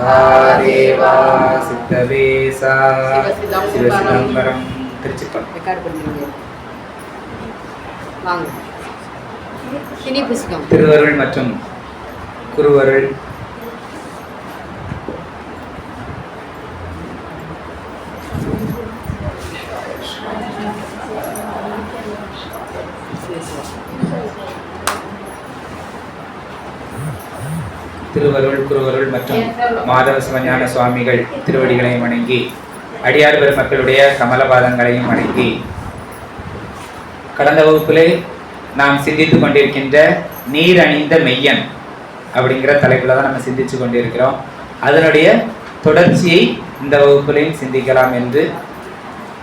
மகாதேவா சித்தவேசா சிவசிதம்பரம் திருவருள் மற்றும் குருவருள் திருவருள் குருவருள் மற்றும் மாதவ சிவஞான சுவாமிகள் திருவடிகளையும் வணங்கி அடியார் பெருமக்களுடைய கமலபாதங்களையும் வணங்கி கடந்த வகுப்பிலே நாம் சிந்தித்து கொண்டிருக்கின்ற நீர் அணிந்த மெய்யன் அப்படிங்கிற தலைப்பில் தான் நம்ம சிந்திச்சு கொண்டிருக்கிறோம். அதனுடைய தொடர்ச்சியை இந்த வகுப்பிலையும் சிந்திக்கலாம் என்று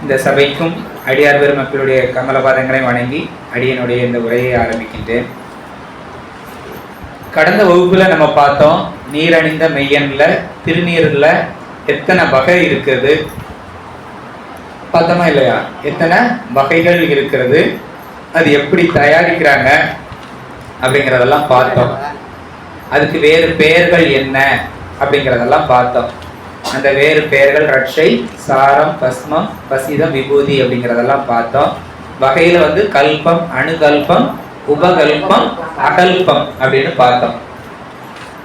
இந்த சபைக்கும் அடியார் பெருமக்களுடைய கமலபாதங்களையும் வணங்கி அடியனுடைய இந்த உரையை ஆரம்பிக்கின்றேன். கடந்த வகுப்புல நம்ம பார்த்தோம், நீர் அணிந்த மெய்யன்ல திருநீர்ல எத்தனை வகை இருக்குது பார்த்தோமா இல்லையா? எத்தனை வகைகள் இருக்கிறது, அது எப்படி தயாரிக்கிறாங்க அப்படிங்கிறதெல்லாம் பார்த்தோம். அதுக்கு வேறு பெயர்கள் என்ன அப்படிங்கிறதெல்லாம் பார்த்தோம். அந்த வேறு பெயர்கள் ரட்சை, சாரம், பஸ்மம், பசிதம், விபூதி அப்படிங்கிறதெல்லாம் பார்த்தோம். வகையில கல்பம், அணுகல்பம், உபகல்பம், அகல்பம் அப்படின்னு பார்த்தோம்.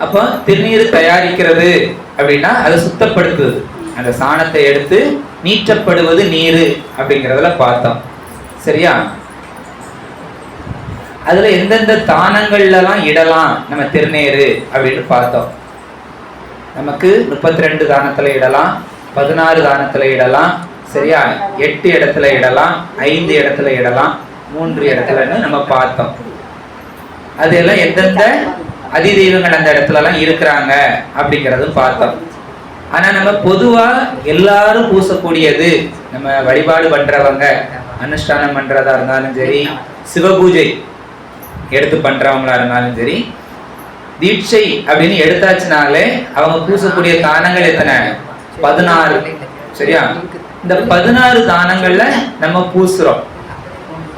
அப்போ திருநீர் தயாரிக்கிறது அப்படின்னா அதை சுத்தப்படுத்துவது, அந்த சாணத்தை எடுத்து நீற்றப்படுவது நீர் அப்படிங்கிறதுல பார்த்தோம். சரியா? அதுல எந்தெந்த தானங்கள்லாம் இடலாம் நம்ம திருநீர் அப்படின்னு பார்த்தோம். நமக்கு 32 தானத்துல இடலாம், 16 தானத்துல இடலாம், சரியா? 8 இடத்துல இடலாம், 5 இடத்துல இடலாம், 3 இடத்துலன்னு நம்ம பார்த்தோம். அதெல்லாம் எந்தெந்த அதி தெய்வங்கள் அந்த இடத்துலலாம் இருக்கிறாங்க அப்படிங்கிறதும் பார்த்தோம். ஆனா நம்ம பொதுவா எல்லாரும் பூசக்கூடியது, நம்ம வழிபாடு பண்றவங்க, அனுஷ்டானம் பண்றதா இருந்தாலும் சரி, சிவபூஜை எடுத்து பண்றவங்களா இருந்தாலும் சரி, தீட்சை அப்படின்னு எடுத்தாச்சுனாலே அவங்க பூசக்கூடிய தானங்கள் எத்தனை? 16. சரியா? இந்த 16 தானங்கள்ல நம்ம பூசுறோம்.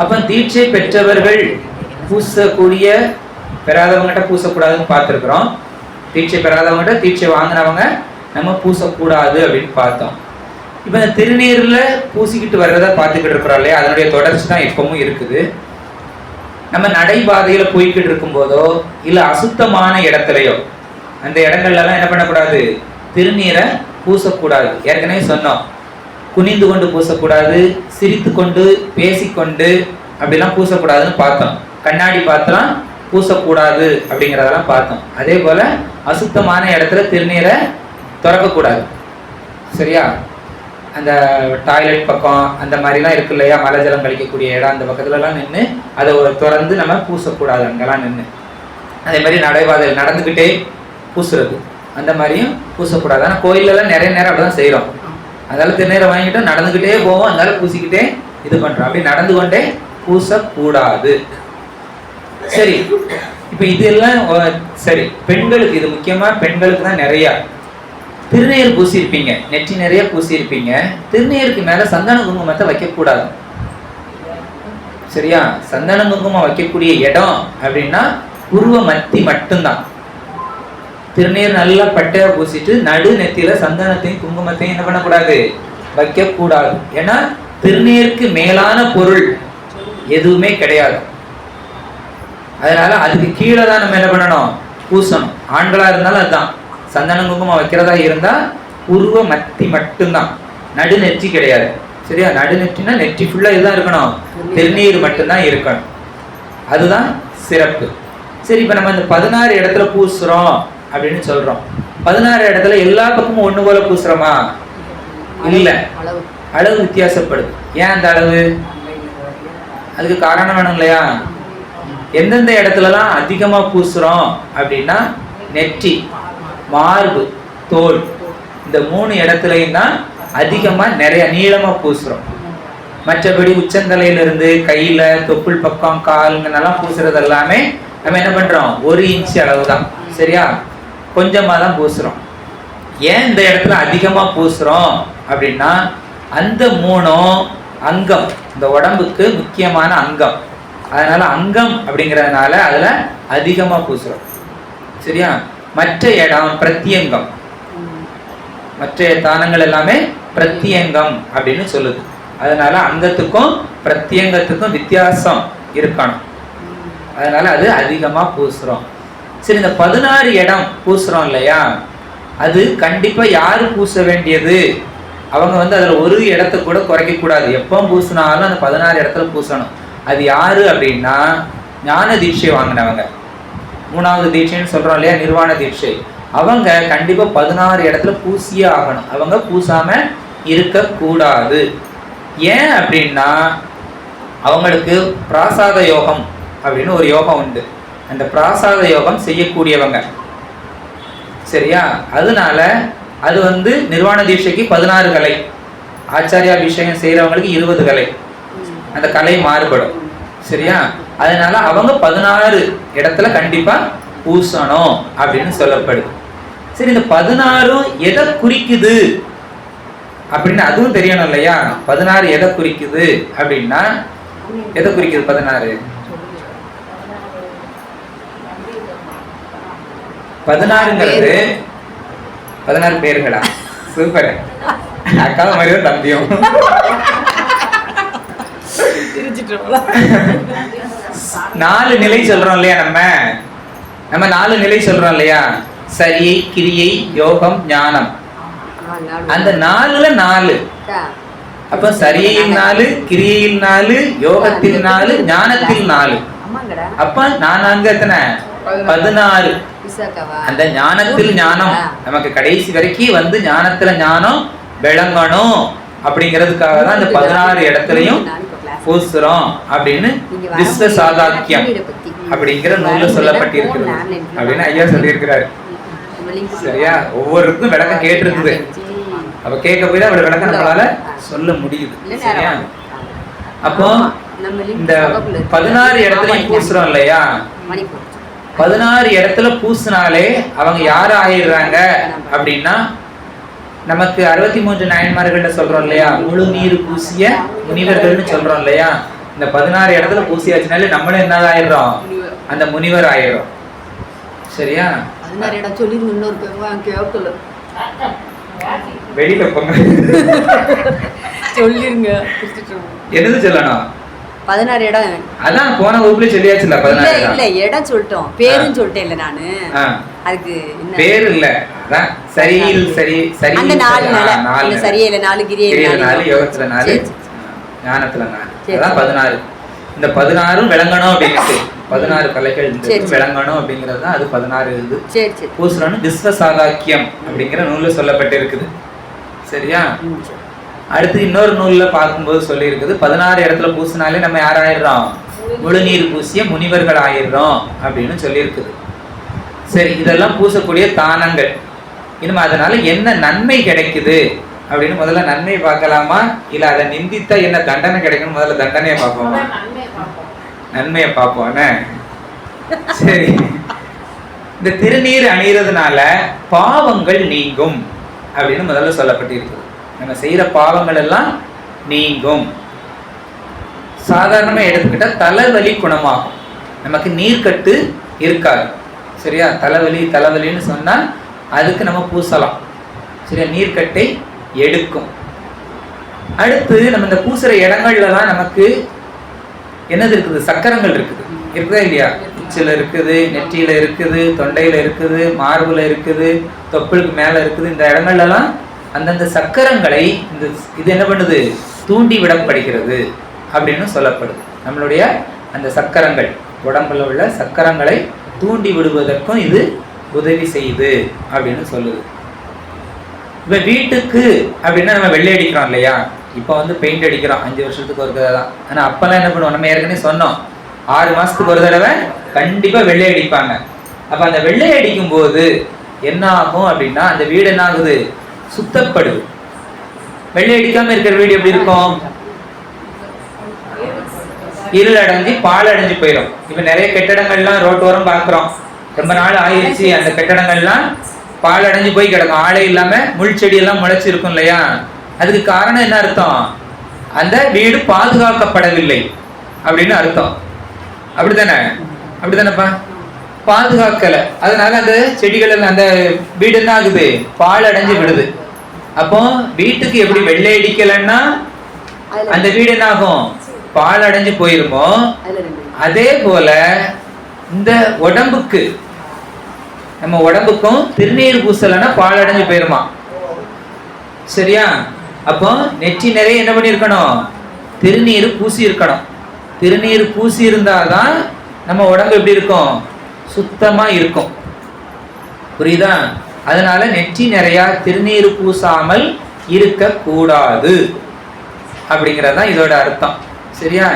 அப்ப தீட்சை பெற்றவர்கள் பூசக்கூடிய, பெறாதவங்ககிட்ட பூசக்கூடாதுன்னு பார்த்துருக்குறோம். தீட்சை பெறாதவங்ககிட்ட தீட்சை வாங்கினவங்க நம்ம பூசக்கூடாது அப்படின்னு பார்த்தோம். இப்ப இந்த திருநீர்ல பூசிக்கிட்டு வர்றத பார்த்துக்கிட்டு இருக்கிறோம் இல்லையா? அதனுடைய தொடர்ச்சி தான் எப்பவும் இருக்குது. நம்ம நடைபாதையில போய்கிட்டு இருக்கும் போதோ இல்ல அசுத்தமான இடத்துலயோ அந்த இடங்கள்லாம் என்ன பண்ணக்கூடாது? திருநீரை பூசக்கூடாது. ஏற்கனவே சொன்னோம், குனிந்து கொண்டு பூசக்கூடாது, சிரித்து கொண்டு பேசிக்கொண்டு அப்படிலாம் பூசக்கூடாதுன்னு பார்த்தோம். கண்ணாடி பார்த்தலாம் பூசக்கூடாது அப்படிங்கிறதெல்லாம் பார்த்தோம். அதே போல அசுத்தமான இடத்துல திருநீரை திறக்கக்கூடாது. சரியா? அந்த டாய்லெட் பக்கம் அந்த மாதிரிலாம் இருக்கு இல்லையா, மலை ஜலம் கழிக்கக்கூடிய இடம், அந்த பக்கத்துலலாம் நின்று அதை திறந்து நம்ம பூசக்கூடாது அங்கெல்லாம் நின்று. அதே மாதிரி நடைபாதையில் நடந்துக்கிட்டே பூசுறது அந்த மாதிரியும் பூசக்கூடாது. ஆனால் கோயிலெல்லாம் நிறைய நேரம் அப்படிதான் செய்கிறோம். அதனால திருநீரை வாங்கிட்டு நடந்துக்கிட்டே போவோம், அதனால பூசிக்கிட்டே இது பண்றோம். அப்படி நடந்து கொண்டே பூசக்கூடாது. சரி, இப்ப இதெல்லாம் சரி. பெண்களுக்கு இது முக்கியமா, பெண்களுக்கு தான் நிறைய திருநீர் பூசியிருப்பீங்க, நெற்றி நிறைய பூசியிருப்பீங்க. திருநீருக்கு மேல சந்தன குங்குமத்தை வைக்கக்கூடாது. சரியா? சந்தன குங்குமம் வைக்கக்கூடிய இடம் அப்படின்னா உருவ மத்தி மட்டும்தான். திருநீர் நல்லா பட்டையா பூசிட்டு நடு நெத்தியில சந்தனத்தையும் குங்குமத்தையும் என்ன பண்ணக்கூடாது? வைக்க கூடாது. ஏன்னா திருநீருக்கு மேலான பொருள் எதுவுமே கிடையாது. அதனால அதுக்கு கீழே தான் நம்ம என்ன பண்ணணும்? பூசணும். ஆண்களா இருந்தாலும் அதுதான், சந்தன குங்குமம் வைக்கிறதா இருந்தா உருவ மத்தி மட்டும்தான், நடு நெற்றி கிடையாது. சரியா? நடு நெற்றினா நெற்றி ஃபுல்லா இதுதான் இருக்கணும், திருநீர் மட்டும்தான் இருக்கணும். அதுதான் சிறப்பு. சரி, இப்ப நம்ம இந்த 16 இடத்துல பூசுறோம் அப்படின்னு சொல்றோம். 16 இடத்துல எல்லா பக்கமும் ஒண்ணு போல பூசுறோமா? இல்ல, அளவு வித்தியாசப்படுது. ஏன் அந்த அளவு? அதுக்கு காரணம் வேணும் இல்லையா? எந்தெந்த இடத்துலலாம் அதிகமா பூசுறோம் அப்படின்னா நெற்றி, மார்பு, தோல், இந்த 3 இடத்துலையும் தான் அதிகமா நிறைய நீளமா பூசுறோம். மற்றபடி உச்சந்தலையிலிருந்து கையில, தொப்புள் பக்கம், காலுங்கெல்லாம் பூசுறது எல்லாமே நம்ம என்ன பண்றோம்? 1 இன்ச் அளவு தான். சரியா? கொஞ்சமா தான் பூசுறோம். ஏன் இந்த இடத்துல அதிகமா பூசுறோம் அப்படின்னா அந்த 3 அங்கம் இந்த உடம்புக்கு முக்கியமான அங்கம். அதனால அங்கம் அப்படிங்கிறதுனால அதுல அதிகமா பூசுறோம். சரியா? மற்ற இடம் பிரத்யங்கம். மற்ற தானங்கள் எல்லாமே பிரத்யங்கம் அப்படின்னு சொல்லுது. அதனால அங்கத்துக்கும் பிரத்யங்கத்துக்கும் வித்தியாசம் இருக்கணும். அதனால அது அதிகமா பூசுறோம். சரி, இந்த 16 இடம் பூசுறோம் இல்லையா, அது கண்டிப்பா யாரு பூச வேண்டியது? அவங்க அதுல ஒரு இடத்த கூட குறைக்க கூடாது. எப்பவும் பூசினாலும் அந்த 16 இடத்துல பூசணும். அது யாரு அப்படின்னா ஞான தீட்சை வாங்கினவங்க, 3வது தீட்சைன்னு சொல்றோம் இல்லையா, நிர்வாண தீட்சை. அவங்க கண்டிப்பா 16 இடத்துல பூசியே ஆகணும். அவங்க பூசாம இருக்க கூடாது. ஏன் அப்படின்னா அவங்களுக்கு பிராசாத யோகம் அப்படின்னு ஒரு யோகம் உண்டு. அந்த பிராசாத யோகம் செய்யக்கூடியவங்க, சரியா? அதனால அது நிர்வாண தீட்சைக்கு 16 கலை, ஆச்சாரியாபிஷேகம் செய்யறவங்களுக்கு 20 கலை, அந்த கலை மாறுபடும், சரியா? அதனால அவங்க 16 இடத்துல கண்டிப்பா பூசணும் அப்படின்னு சொல்லப்படுது. சரி, இந்த 16 எதை குறிக்குது அப்படின்னு அதுவும் தெரியணும் இல்லையா? 16 எதை குறிக்குது அப்படின்னா எதை குறிக்குது? 16ங்கிறது 16 பேர்களா? சூப்பர், அக்காவும் மாதிரியும் தம்பியும். 4 நிலை சொல்றோம் இல்லையா, நம்ம 4 நிலை சொல்றோம் இல்லையா, சரியை, கிரியை, யோகம், ஞானம். அந்த 4ல 4. அப்ப சரியில் 4, கிரியையில் 4, யோகத்தில் 4, ஞானத்தில் 4. அப்ப நான்கு எத்தனை? 16. அந்த ஞானத்தில் ஞானம் நமக்கு கடைசி வரைக்கும் ஞானத்துல ஞானம் விளங்கணும் அப்படிங்கிறதுக்காக தான் இந்த 16 இடத்துலயும் பூசுறோம் அப்படின்னு விஸ்வ சாதாக்கியம் அப்படிங்கிற நூல்ல சொல்லப்பட்டிருக்கிறது அப்படின்னு ஐயா சொல்லியிருக்கிறாரு. சரியா? ஒவ்வொருக்கும் விளக்கம் கேட்டிருக்குது. அப்ப கேட்க போய் தான் அவரோட விளக்கம் நம்மளால சொல்ல முடியுது. சரியா? அப்போ இந்த 16 இடத்துலயும் பூசுறோம் இல்லையா, 16 இடத்துல பூசினாலே அவங்க யாரு ஆயிடுறாங்க அப்படின்னா நமக்கு 63 நாயன்மார்கள்ட்ட சொல்றோம் இல்லையா, முழு நீர் பூசிய முனிவர்கள்னு சொல்றோம் இல்லையா. இந்த 16 இடத்துல பூசியாச்சுனாலே நம்மளும் என்ன ஆயிடுறோம்? அந்த முனிவர் ஆயிடுறோம். சரியா? வெளியில போங்க சொல்லிருங்க. என்னது சொல்லணும்? 16 இடம். அதான் போன வகுப்புல சொல்லியாச்சுல 16 இடம். இல்ல இடம் சொல்லிட்டோம், பேரும் சொல்லிட்டேன் இல்ல நானு. அதுக்கு என்ன பேர் இல்ல, அதான் சரியில் சரி சரி அந்த 4 சரியில 4, கிரியையில 4, யோகத்துல 4, ஞானத்துல 4. அதான் 16. இந்த 16ம் விளங்கணும் அப்படிங்கிறது 16 கலைகள் விளங்கணும் அப்படிங்கிறது தான் அது 16 இது. சரி சரி. பூசுறன்னு விஸ்வ சாதாக்கியம் அப்படிங்கிற நூல்ல சொல்லப்பட்டிருக்குது. சரியா? அடுத்து இன்னொரு நூல்ல பார்க்கும்போது சொல்லி இருக்குது 16 இடத்துல பூசினாலே நம்ம யார் ஆயிடுறோம்? முழு நீர் பூசிய முனிவர்கள் ஆயிடுறோம் அப்படின்னு சொல்லி இருக்குது. சரி, இதெல்லாம் பூசக்கூடிய தானங்கள். இனிமே அதனால என்ன நன்மை கிடைக்குது அப்படின்னு முதல்ல நன்மை பார்க்கலாமா, இல்ல அதை நிந்தித்தா என்ன தண்டனை கிடைக்கணும்? முதல்ல தண்டனையை பார்ப்போமா? நன்மையை பார்ப்போம். சரி, இந்த திருநீர் அணிகிறதுனால பாவங்கள் நீங்கும் அப்படின்னு முதல்ல சொல்லப்பட்டிருக்கு. நம்ம செய்யற பாவங்கள் எல்லாம் நீங்கும். சாதாரணமா எடுத்துக்கிட்டா தலைவலி குணமாகும், நமக்கு நீர்க்கட்டு இருக்காது. சரியா? தலைவலின்னு சொன்னா அதுக்கு நம்ம பூசலாம். சரியா? நீர்க்கட்டை எடுக்கும். அடுத்து நம்ம இந்த பூசுற இடங்கள்லாம் நமக்கு என்னது இருக்குது? சக்கரங்கள் இருக்குது. இருக்குதா இல்லையா? உச்சில இருக்குது, நெற்றியில இருக்குது, தொண்டையில இருக்குது, மார்புல இருக்குது, தொப்புளுக்கு மேல இருக்குது. இந்த இடங்கள்லாம் அந்தந்த சக்கரங்களை இது என்ன பண்ணுது? தூண்டி விடப்படுகிறது அப்படின்னு சொல்லப்படுது. நம்மளுடைய அந்த சக்கரங்கள், உடம்புல உள்ள சக்கரங்களை தூண்டி விடுவதற்கும் இது உதவி செய்யுது அப்படின்னு சொல்லுது. இப்ப வீட்டுக்கு அப்படின்னா நம்ம வெள்ளை அடிக்கிறோம் இல்லையா, இப்ப பெயிண்ட் அடிக்கிறோம் 5 வருஷத்துக்கு ஒரு தடவை தான். ஆனா அப்பெல்லாம் என்ன பண்ணுவோம்? நம்ம ஏற்கனவே சொன்னோம், 6 மாசத்துக்கு ஒரு தடவை கண்டிப்பா வெள்ளை அடிப்பாங்க. அப்ப அந்த வெள்ளை அடிக்கும் போது என்ன ஆகும் அப்படின்னா அந்த வீடு என்ன ஆகுது? சுத்தப்படுது. வெள்ளை அடிக்காம இருக்கிற வீடு எப்படி இருக்கும்? இருள் அடைஞ்சு பால் அடைஞ்சு போயிடும். இப்ப நிறைய கட்டடங்கள்லாம் ரோட்டோரம் பாக்குறோம், ரொம்ப நாள் ஆயிடுச்சு, அந்த கட்டடங்கள்லாம் பால் அடைஞ்சு போய் கிடக்கும், ஆளே இல்லாம முள் செடி எல்லாம் முளைச்சு இருக்கும் இல்லையா. அதுக்கு காரணம் என்ன அர்த்தம்? அந்த வீடு பாதுகாக்கப்படவில்லை அப்படின்னு அர்த்தம். அப்படித்தானேப்பா? பாதுகாக்கல. அதனால அந்த செடிகள் அந்த வீடு என்ன ஆகுது, பால் அடைஞ்சு விடுது. அப்போ வீட்டுக்கு எப்படி வெள்ளை அடிக்கலன்னா அந்த வீடு என்ன ஆகும், பால் அடைஞ்சு போயிருமோ, அதே போல இந்த உடம்புக்கு, நம்ம உடம்புக்கும் திருநீர் பூசலன்னா பால் அடைஞ்சு போயிருமா. சரியா? அப்போ நெற்றி நிறைய என்ன பண்ணிருக்கணும், திருநீர் பூசி இருக்கணும். திருநீர் பூசி இருந்தாதான் நம்ம உடம்பு எப்படி இருக்கும், சுத்தமா இருக்கும். புரியுதா? அதனால நெற்றி நிறைய திருநீர் பூசாமல் இருக்க கூடாது அப்படிங்கறதுதான் இதோட அர்த்தம். சரியா?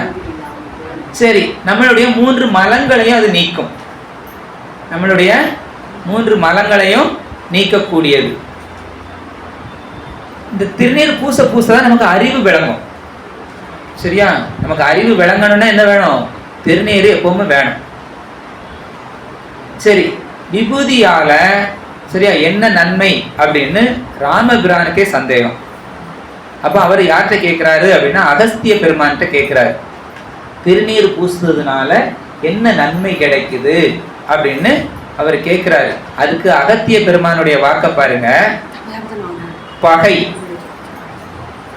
சரி, நம்மளுடைய 3 மலங்களையும் அது நீக்கும். நம்மளுடைய 3 மலங்களையும் நீக்கக்கூடியது. இந்த திருநீர் பூச பூசதான் நமக்கு அறிவு விளங்கும். சரியா? நமக்கு அறிவு விளங்கணும்னா என்ன வேணும், திருநீர் எப்பவுமே வேணும். சரி, விபூதியால சரியா என்ன நன்மை அப்படின்னு ராமபிரானுக்கே சந்தேகம். அப்ப அவர் யார்கிட்ட கேட்கிறாரு அப்படின்னா அகஸ்திய பெருமான்கிட்ட கேட்கிறாரு, திருநீர் பூசுறதுனால என்ன நன்மை கிடைக்குது அப்படின்னு அவர் கேட்கிறாரு. அதுக்கு அகத்திய பெருமானுடைய வாக்க பாருங்க, பகை,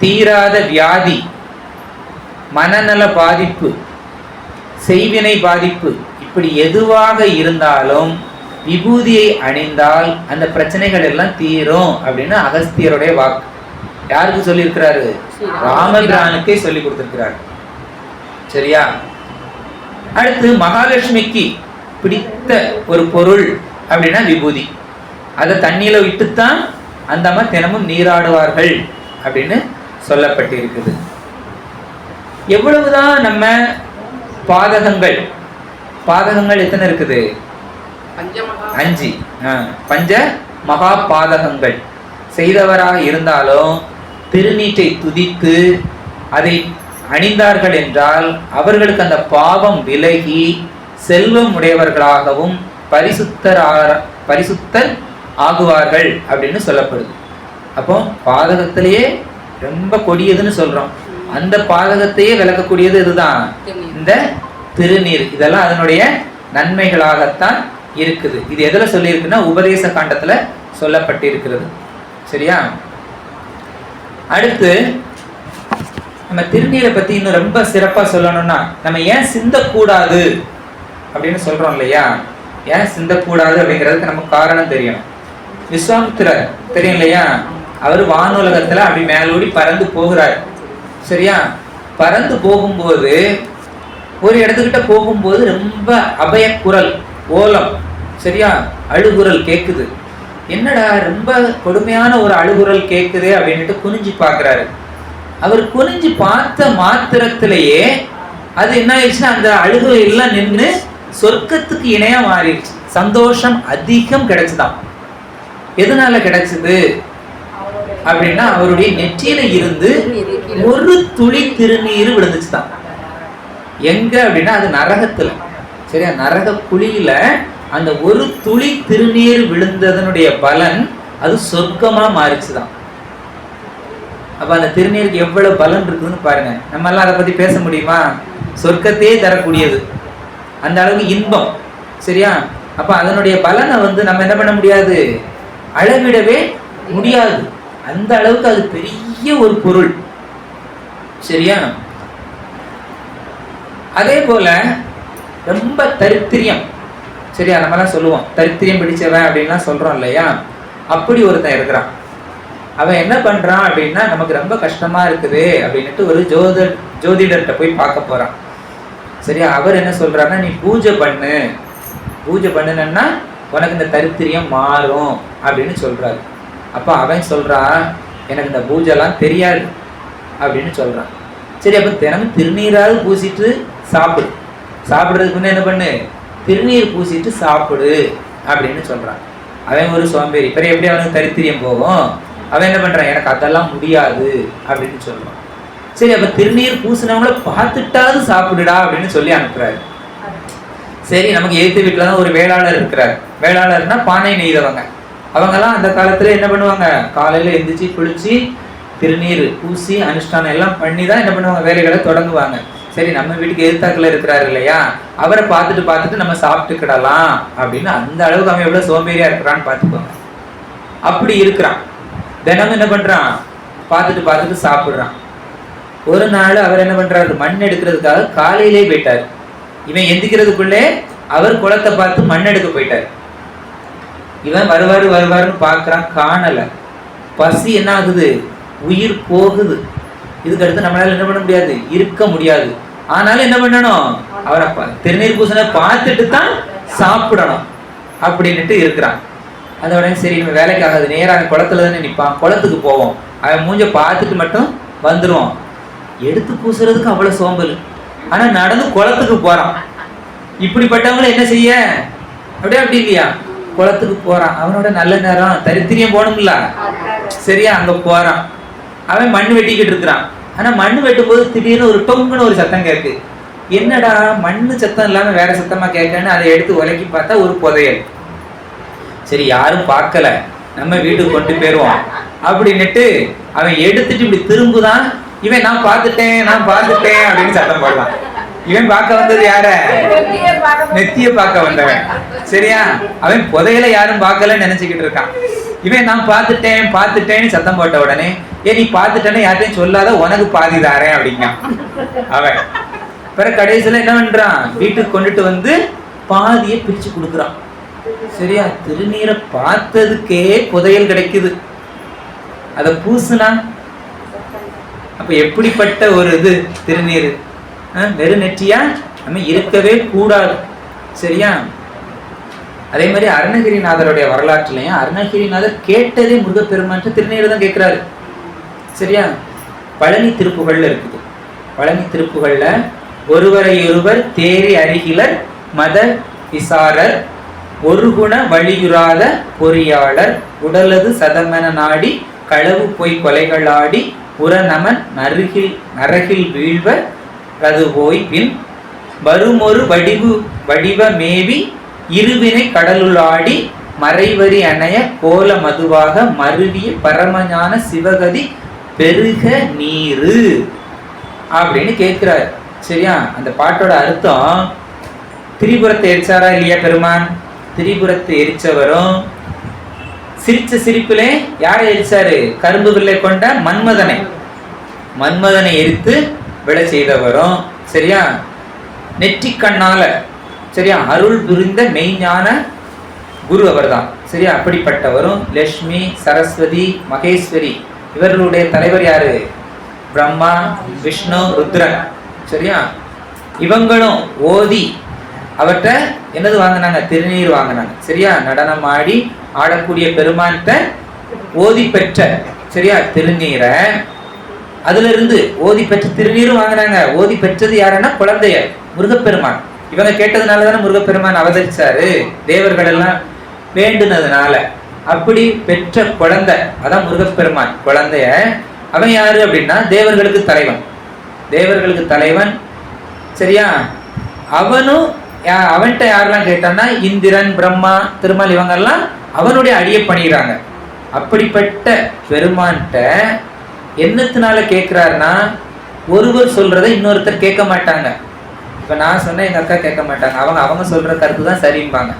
தீராத வியாதி, மனநல பாதிப்பு, செய்வினை பாதிப்பு, இப்படி எதுவாக இருந்தாலும் விபூதியை அணிந்தால் அந்த பிரச்சனைகள் எல்லாம் தீரும் அப்படின்னு அகஸ்தியருடைய வாக்கு. யாருக்கு சொல்லியிருக்கிறாரு, ராமபிரானுக்கே சொல்லி கொடுத்திருக்கிறார். சரியா? அடுத்து மகாலட்சுமிக்கு பிடித்த ஒரு பொருள் அப்படின்னா விபூதி. அதை தண்ணியில விட்டுத்தான் அந்த அம்மா தினமும் நீராடுவார்கள் அப்படின்னு சொல்லப்பட்டிருக்குது. எவ்வளவுதான் நம்ம பாதகங்கள், பாதகங்கள் எத்தனை இருக்குது, 5 பஞ்ச மகா பாதகங்கள் செய்தவராக இருந்தாலும் திருநீற்றை துதித்து அதை அணிந்தார்கள் என்றால் அவர்களுக்கு அந்த பாவம் விலகி செல்வம் உடையவர்களாகவும் பரிசுத்தர் ஆகுவார்கள் அப்படின்னு சொல்லப்படுது. அப்போ பாதகத்திலேயே ரொம்ப கொடியதுன்னு சொல்றோம். அந்த பாதகத்தையே விளக்கக்கூடியது இதுதான் இந்த திருநீர். இதெல்லாம் அதனுடைய நன்மைகளாகத்தான் இருக்குது. இது எதுல சொல்லி இருக்குன்னா உபதேச காண்டத்துல சொல்லப்பட்டிருக்கிறது. சரியா? அடுத்து நம்ம திருநீரை பத்தி இன்னும் ரொம்ப சிறப்பா சொல்லணும்னா, நம்ம ஏன் சிந்தக்கூடாது அப்படின்னு சொல்றோம் இல்லையா, ஏன் சிந்தக்கூடாது அப்படிங்கிறதுக்கு நமக்கு காரணம் தெரியணும். விஸ்வாமித்திரர் தெரியும் இல்லையா, அவர் வானுலகத்துல அப்படி மேலோடி பறந்து போகிறார். சரியா? பறந்து போகும்போது ஒரு இடத்துக்கிட்ட போகும்போது ரொம்ப அபய குரல், ஓலம், சரியா, அழுகுரல் கேக்குது. என்னடா ரொம்ப கொடுமையான ஒரு அழுகுரல் கேக்குதே அப்படின்ட்டு குனிஞ்சு பார்க்கிறாரு. அவர் குனிஞ்சு பார்த்த மாத்திரத்திலேயே அது என்ன ஆயிடுச்சுன்னா அந்த அழுகுரல் எல்லாம் நின்று சொர்க்கத்துக்கு இணையா மாறிடுச்சு. சந்தோஷம் அதிகம் கிடைச்சுதான். எதனால கிடைச்சது அப்படின்னா அவருடைய நெற்றியில இருந்து ஒரு துளி திருநீர் விழுந்துச்சுதான். எங்க அப்படின்னா அது நரகத்துல. சரியா? நரக குழியில அந்த ஒரு துளி திருநீர் விழுந்ததனுடைய பலன் அது சொர்க்கமா மாறிச்சுதான். அப்ப அந்த திருநீருக்கு எவ்வளவு பலன் இருக்குதுன்னு பாருங்க. நம்ம எல்லாம் அதை பத்தி பேச முடியுமா? சொர்க்கத்தையே தரக்கூடியது, அந்த அளவுக்கு இன்பம். சரியா? அப்ப அதனுடைய பலனை நம்ம என்ன பண்ண முடியாது, அளவிடவே முடியாது. அந்த அளவுக்கு அது பெரிய ஒரு பொருள். சரியா? அதே போல ரொம்ப தரித்திரியம். சரியா? நம்மலாம் சொல்லுவோம் தரித்திரியம் பிடிச்சவன் அப்படின்லாம் சொல்றோம் இல்லையா. அப்படி ஒருத்தன் இருக்கிறான். அவன் என்ன பண்றான் அப்படின்னா, நமக்கு ரொம்ப கஷ்டமா இருக்குது அப்படின்ட்டு ஒரு ஜோதிடர்கிட்ட போய் பார்க்க போறான். சரியா? அவர் என்ன சொல்றாருன்னா, நீ பூஜை பண்ணு, பூஜை பண்ணுனா உனக்கு இந்த தரித்திரியம் மாறும் அப்படின்னு சொல்றாரு. அப்ப அவன் சொல்றான், எனக்கு இந்த பூஜைலாம் தெரியாது அப்படின்னு சொல்றான். சரி, அப்ப தினமும் திருநீராவது பூசிட்டு சாப்பிடு, சாப்பிடுறதுக்கு முன்ன என்ன பண்ணு, திருநீர் பூசிட்டு சாப்பிடு அப்படின்னு சொல்றான். அவன் ஒரு சோம்பேறி, பிறகு எப்படி அவனுக்கு தரித்திரியம் போகும்? அவன் என்ன பண்றான், எனக்கு அதெல்லாம் முடியாது அப்படின்னு சொல்றான். சரி, அப்ப திருநீர் பூசினவங்கள பார்த்துட்டாவது சாப்பிடுடா அப்படின்னு சொல்லி அனுப்புறாரு. சரி, நமக்கு எதிர்த்து வீட்டுல தான் ஒரு வேளாளர் இருக்கிறார். வேளாளர்னா பானை நெய்தவங்க. அவங்கெல்லாம் அந்த காலத்துல என்ன பண்ணுவாங்க, காலையில எந்திரிச்சு குளிச்சு திருநீர் பூசி அனுஷ்டானம் எல்லாம் பண்ணி தான் என்ன பண்ணுவாங்க, வேலைகளை தொடங்குவாங்க. சரி நம்ம வீட்டுக்கு எதிர்த்தாக்குல இருக்கிறாரு இல்லையா, அவரை பார்த்துட்டு நம்ம சாப்பிட்டுக்கிடலாம் அப்படின்னு அந்த அளவுக்கு அவன் எவ்வளவு சோம்பேறியா இருக்கிறான்னு பார்த்துக்கோங்க. அப்படி இருக்கிறான். தினமும் என்ன பண்றான், பார்த்துட்டு சாப்பிடுறான். ஒரு நாள் அவர் என்ன பண்றாரு, மண் எடுக்கிறதுக்காக காலையிலே போயிட்டார். இவன் எந்திக்கிறதுக்குள்ளே அவர் குளத்தை பார்த்து மண் எடுக்க போயிட்டார். இவன் வருவாருன்னு பார்க்கறான், காணல. பசி என்ன ஆகுது, உயிர் போகுது. இதுக்கு அடுத்து நம்மளால என்ன பண்ண முடியாது, இருக்க முடியாது. ஆனாலும் என்ன பண்ணணும், அவரை திருநீர் பூசனை பார்த்துட்டு தான் சாப்பிடணும் அப்படின்னுட்டு இருக்கிறான். அந்த உடனே சரி நம்ம வேலைக்கு ஆகாது, நேராக குளத்துல தானே நிற்பான், குளத்துக்கு போவோம், அவன் மூஞ்ச பார்த்துட்டு மட்டும் வந்துருவோம். எடுத்து பூசுறதுக்கு அவ்வளவு சோம்பல், ஆனா நடந்து குளத்துக்கு போறான். இப்படிப்பட்டவங்களை என்ன செய்ய, அப்படி இல்லையா, குளத்துக்கு போறான். அவனோட நல்ல நேரம் தரித்திரியம் போகணும்ல, சரியா அங்க போறான். அவன் மண் வெட்டிக்கிட்டு இருக்கிறான். ஆனா மண் வெட்டும் போது திடீர்னு ஒரு டொங்குன்னு ஒரு சத்தம் கேட்கு. என்னடா மண்ணு சத்தம் இல்லாம வேற சத்தமா கேட்கன்னு அதை எடுத்து உலக்கி பார்த்தா ஒரு புதையல். சரி யாரும் பார்க்கல, நம்ம வீட்டுக்கு கொண்டு போயிருவோம் அப்படின்னுட்டு அவன் எடுத்துட்டு இப்படி திரும்புதான். இவன் நான் பார்த்துட்டேன் அப்படின்னு சத்தம் போடுவான். இவன் பார்க்க வந்தது யார, நெத்திய பார்க்க வந்தவன். சரியா, அவன் புதையல யாரும் பார்க்கலன்னு நினைச்சுக்கிட்டு இருக்கான். இவன் நான் பார்த்துட்டேன்னு சத்தம் போட்ட உடனே, நீ பார்த்துட்டேன்னு யார்ட்டையும் சொல்லாத, உனக்கு பாதி தாரேன் அப்படிங்க அவன். பிற கடைசியில என்ன பண்றான், வீட்டுக்கு கொண்டுட்டு வந்து பாதியை பிரிச்சு கொடுக்குறான். சரியா, திருநீரை பார்த்ததுக்கே புதையல் கிடைக்குது, அத பூசுனா அப்ப எப்படிப்பட்ட ஒரு இது திருநீர். வெறும் நெற்றியா நம்ம இருக்கவே கூடாது. சரியா, அதே மாதிரி அருணகிரிநாதருடைய வரலாற்றுலையும் அருணகிரிநாதர் கேட்டதே முருகப்பெருமான் திருநீர் தான் கேட்கிறாரு. சரியா, பழனி திருப்புகள்ல இருக்குது. பழனி திருப்புகள்ல ஒருவரையொருவர் தேறி அருகிலர் மத விசாரர் ஒரு குண வழியுறாத பொறியாளர் உடலது சதமென நாடி களவு போய் கொலைகளாடி உரநமன் நரகில் வீழ்வர் அது போய் பின் வருமொரு வடிவ மேவி இருவினை கடலுளாடி மறைவரி அணைய கோல மதுவாக மருவிய பரமஞான சிவகதி பெருக நீரு அப்படின்னு கேட்கிறார். சரியா, அந்த பாட்டோட அர்த்தம், திரிபுரத்தை எரிச்சாரா இல்லையா பெருமான், திரிபுரத்தை எரிச்சவரும் சிரிச்ச சிரிப்பிலே யாரை எரிச்சாரு, கரும்பு வில்லை கொண்ட மன்மதனை எரித்து விட செய்தவரும். சரியா, நெற்றி கண்ணால சரியா அருள் புரிந்த மெய்ஞான குரு அவர் தான். சரியா, அப்படிப்பட்டவரும் லட்சுமி சரஸ்வதி மகேஸ்வரி இவர்களுடைய தலைவர் யாரு, பிரம்மா விஷ்ணு ருத்ரன். சரியா, இவங்களும் ஓதி அவர்கிட்ட என்னது வாங்கினாங்க, திருநீர் வாங்கினாங்க. சரியா, நடனம் ஆடி ஆடக்கூடிய பெருமான்கிட்ட ஓதி பெற்ற சரியா திருநீரை, அதுல இருந்து ஓதி பெற்ற திருநீரும் வாங்கினாங்க. ஓதி பெற்றது யாருன்னா குழந்தையர் முருகப்பெருமான். இவங்க கேட்டதுனாலதானே முருகப்பெருமான் அவதரிச்சாரு, தேவர்கள் எல்லாம் வேண்டுனதுனால. அப்படி பெற்ற குழந்தை அதான் முருகப்பெருமான் குழந்தைய. அவன் யாரு அப்படின்னா தேவர்களுக்கு தலைவன். சரியா, அவனும் அவன்கிட்ட யாரெல்லாம் கேட்டான்னா இந்திரன் பிரம்மா திருமால் இவங்கெல்லாம் அவனுடைய அடியை பண்ணிடுறாங்க. அப்படிப்பட்ட பெருமான்கிட்ட என்னத்தினால கேட்கிறாருன்னா, ஒருவர் சொல்றதை இன்னொருத்தர் கேட்க மாட்டாங்க. இப்ப நான் சொன்ன எங்க அக்கா கேட்க மாட்டாங்க, அவங்க சொல்ற கருத்து தான் சரிம்பாங்க.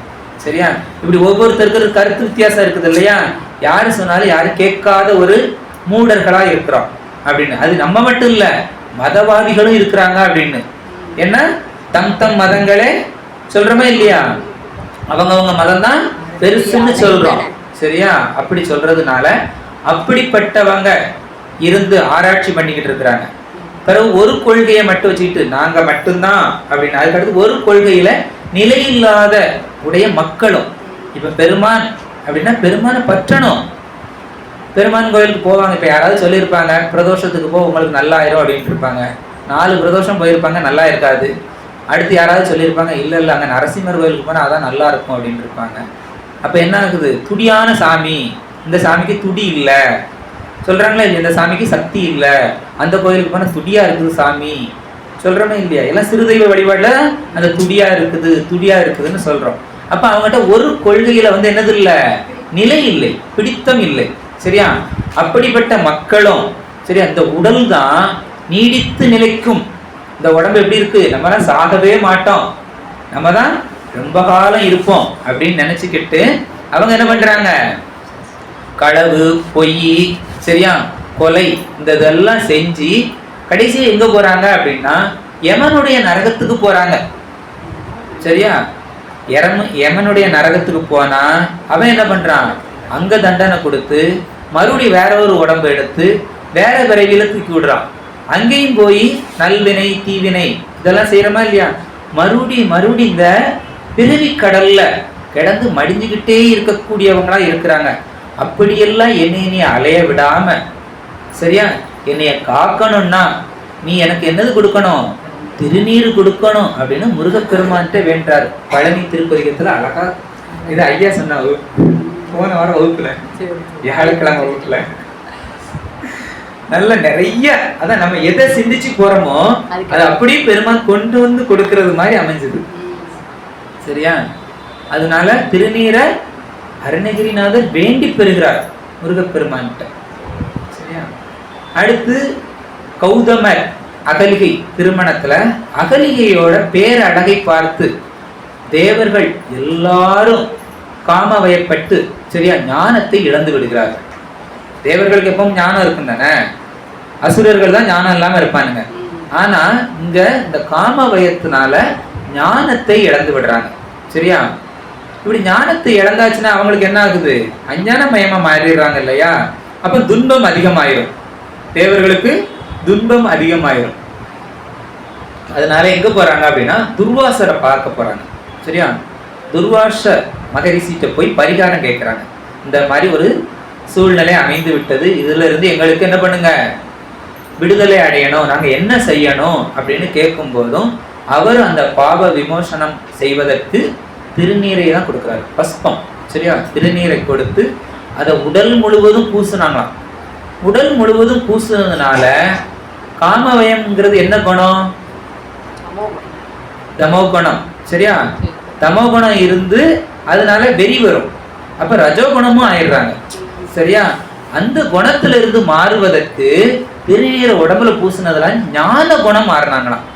சரியா, இப்படி ஒவ்வொருத்தருக்கு கருத்து வித்தியாசம் இருக்குது இல்லையா, யாரு சொன்னாலும் யாரும் கேட்காத ஒரு மூடர்களா இருக்கிறோம் அப்படின்னு. அது நம்ம மட்டும் இல்ல, மதவாதிகளும் இருக்கிறாங்க அப்படின்னு. என்ன தம் மதங்களே சொல்றோமா இல்லையா, அவங்க மதம் தான் பெருசுன்னு சொல்றோம். சரியா, அப்படி சொல்றதுனால அப்படிப்பட்டவங்க இருந்து ஆராய்ச்சி பண்ணிக்கிட்டு இருக்கிறாங்க. பிறகு ஒரு கொள்கையை மட்டும் வச்சுக்கிட்டு நாங்க மட்டும்தான் அப்படின்னு, அதுக்கடுத்து ஒரு கொள்கையில நிலையில்லாத உடைய மக்களும். இப்ப பெருமான் அப்படின்னா பெருமானை பற்றணும். பெருமான் கோயிலுக்கு போவாங்க. இப்ப யாராவது சொல்லியிருப்பாங்க பிரதோஷத்துக்கு போ உங்களுக்கு நல்லா ஆயிரும் அப்படின்ட்டு இருப்பாங்க. 4 பிரதோஷம் போயிருப்பாங்க, நல்லா இருக்காது. அடுத்து யாராவது சொல்லியிருப்பாங்க இல்ல அங்க நரசிம்மர் கோயிலுக்கு போனா அதான் நல்லா இருக்கும் அப்படின்னு இருப்பாங்க. அப்ப என்ன ஆகுது, துடியான சாமி, இந்த சாமிக்கு துடி இல்ல சொல்றாங்களா இல்லையா, இந்த சாமிக்கு சக்தி இல்ல, அந்த கோயிலுக்கு போனா துடியா இருக்குது சாமி சொல்றோமே இல்லையா. எல்லாம் சிறுதெய்வ வழிபாடுல அந்த துடியா இருக்குதுன்னு சொல்றோம். அப்ப அவங்ககிட்ட ஒரு கொள்கையில என்னது இல்ல, நிலை இல்லை, பிடித்தம் இல்லை. சரியா, அப்படிப்பட்ட மக்களும் சரி அந்த உடல் தான் நீடித்து நிலைக்கும் இந்த உடம்பு எப்படி இருக்கு, நம்மலாம் சாகவே மாட்டோம், நம்ம தான் ரொம்ப காலம் இருப்போம் அப்படின்னு நினைச்சுக்கிட்டு அவங்க என்ன பண்றாங்க, களவு, பொய், சரியா, கொலை, இந்த இதெல்லாம் செஞ்சு கடைசி எங்க போறாங்க அப்படின்னா யமனுடைய நரகத்துக்கு போறாங்க. சரியா, யமனுடைய நரகத்துக்கு போனா அவன் என்ன பண்றான், அங்க தண்டனை கொடுத்து மறுபடியும் வேற ஒரு உடம்பு எடுத்து வேற விரைவில தூக்கி விடுறான். அங்கேயும் போய் நல்வினை தீவினை இதெல்லாம் செய்யறமா இல்லையா, மறுபடியும் இந்த பிறவி கடல்ல கிடந்து மடிஞ்சுக்கிட்டே இருக்கக்கூடியவங்களா இருக்கிறாங்க. அப்படியெல்லாம் என்னை அலைய விடாம, சரியா, என்னைய காக்கணும்னா நீ எனக்கு என்னது கொடுக்கணும், திருநீர் கொடுக்கணும் அப்படின்னு முருகப்பெருமான்கிட்ட வேண்டாரு. பழனி திருப்பதிகத்துல அழகா இது ஐயா சொன்ன போன வாரம் வகுப்புல, வியாழக்கிழமை வகுப்புல நல்ல நிறைய, அதான் நம்ம எதை சிந்திச்சு போறோமோ அது அப்படியே பெருமான் கொண்டு வந்து கொடுக்கறது மாதிரி அமைஞ்சது. சரியா, அதனால திருநீரை அருணகிரிநாதர் வேண்டி பெறுகிறார் முருகப்பெருமான்கிட்ட. சரியா, அடுத்து கௌதமர் அகலிகை திருமணத்துல அகலிகையோட பேரழகை பார்த்து தேவர்கள் எல்லாரும் காமவயப்பட்டு, சரியா, ஞானத்தை இழந்து விடுகிறார்கள். தேவர்களுக்கு எப்பவும் ஞானம் இருக்கும் தானே, அசுரர்கள் தான் ஞானம் இல்லாம இருப்பானுங்க. ஆனா இங்க இந்த காமவயத்தினால ஞானத்தை இழந்து விடுறாங்க. சரியா, இப்படி ஞானத்தை இழந்தாச்சுன்னா அவங்களுக்கு என்ன ஆகுது, அஞ்ஞான மயமா மாறிடுறாங்க இல்லையா, அப்ப துன்பம் அதிகமாயிரும், தேவர்களுக்கு துன்பம் அதிகமாயிரும். அதனால எங்க போறாங்க அப்படின்னா துர்வாசரை பார்க்க போறாங்க. சரியா, துர்வாச மகரிஷிட்ட போய் பரிகாரம் கேட்கிறாங்க. இந்த மாதிரி ஒரு சூழ்நிலை அமைந்து விட்டது, இதுல இருந்து எங்களுக்கு என்ன பண்ணுங்க, விடுதலை அடையணும், நாங்க என்ன செய்யணும் அப்படின்னு கேட்கும் போதும் அவர் அந்த பாவ விமோசனம் செய்வதற்கு திருநீரை தான் கொடுக்குறாரு, பஸ்பம். சரியா, திருநீரை கொடுத்து அதை உடல் முழுவதும் பூசுனாங்களாம். உடல் முழுவதும் பூசுனதுனால காமவயம்ங்கிறது என்ன குணம், தமோ குணம். சரியா, தமோ குணம் இருந்து அதனால வெறி வரும், அப்ப ரஜோகுணமும் ஆயிடுறாங்க. சரியா, அந்த குணத்துல இருந்து மாறுவதற்கு திருநீரை உடம்புல பூசினதுல ஞான குணம் மாறினாங்களாம்,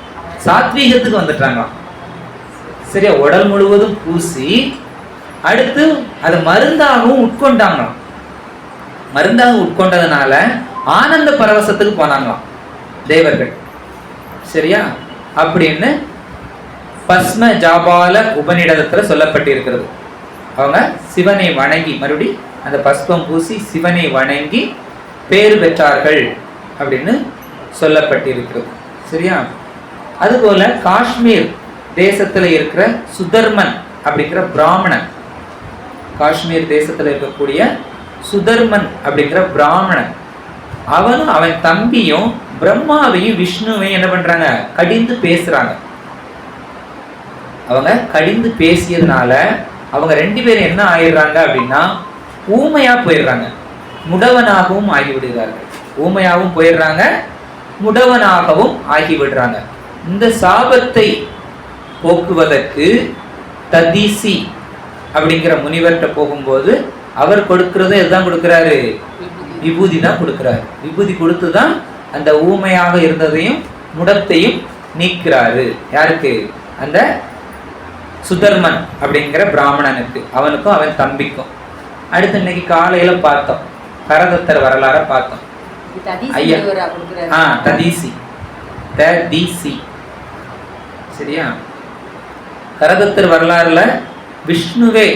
சாத்வீகத்துக்கு வந்துட்டாங்களாம். சரியா, உடல் முழுவதும் பூசி அடுத்து அதை மருந்தாகவும் உட்கொண்டாங்களாம். மருந்தாக உட்கொண்டதுனால ஆனந்த பரவசத்துக்கு போனாங்களாம் தேவர்கள். சரியா, அப்படின்னு பஸ்ம ஜாபால உபநிடதத்துல சொல்லப்பட்டிருக்கிறது. அவங்க சிவனை வணங்கி மறுபடி அந்த பஸ்பம் பூசி சிவனை வணங்கி பேறு பெற்றார்கள் அப்படின்னு சொல்லப்பட்டிருக்கிறது. சரியா, அதுபோல காஷ்மீர் தேசத்துல இருக்கிற சுதர்மன் அப்படிங்கிற பிராமணன், காஷ்மீர் தேசத்துல இருக்கக்கூடிய சுதர்மன் அப்படிங்கிற பிராமணன், அவனும் அவன் தம்பியும் பிரம்மாவையும் விஷ்ணுவையும் என்ன பண்றாங்க, கடிந்து பேசுறாங்க. அவங்க கடிந்து பேசியதுனால அவங்க ரெண்டு பேரும் என்ன ஆயிடுறாங்க அப்படின்னா ஊமையா போயிடுறாங்க, முடவனாகவும் ஆகிவிடுகிறார்கள். ஊமையாகவும் போயிடுறாங்க, முடவனாகவும் ஆகிவிடுறாங்க. இந்த சாபத்தை போக்குவதற்கு ததீசி அப்படிங்கிற முனிவர்கிட்ட போகும்போது அவர் கொடுக்கறது எதுதான் கொடுக்கிறாரு, விபூதி தான் கொடுக்கிறாரு. விபூதி கொடுத்து தான் அந்த ஊமையாக இருந்ததையும் முடத்தையும் நீக்கிறாரு. யாருக்கு, அந்த சுதர்மன் அப்படிங்கிற பிராமணனுக்கு, அவனுக்கும் அவன் தம்பிக்கும். அடுத்து இன்னைக்கு காலையில பார்த்தோம், கரதத்தர் வரலாற பார்த்தோம். ஐயா ததீசி, ததீசி. சரியா, கரதத்தர் வரலாறுல விஷ்ணுவே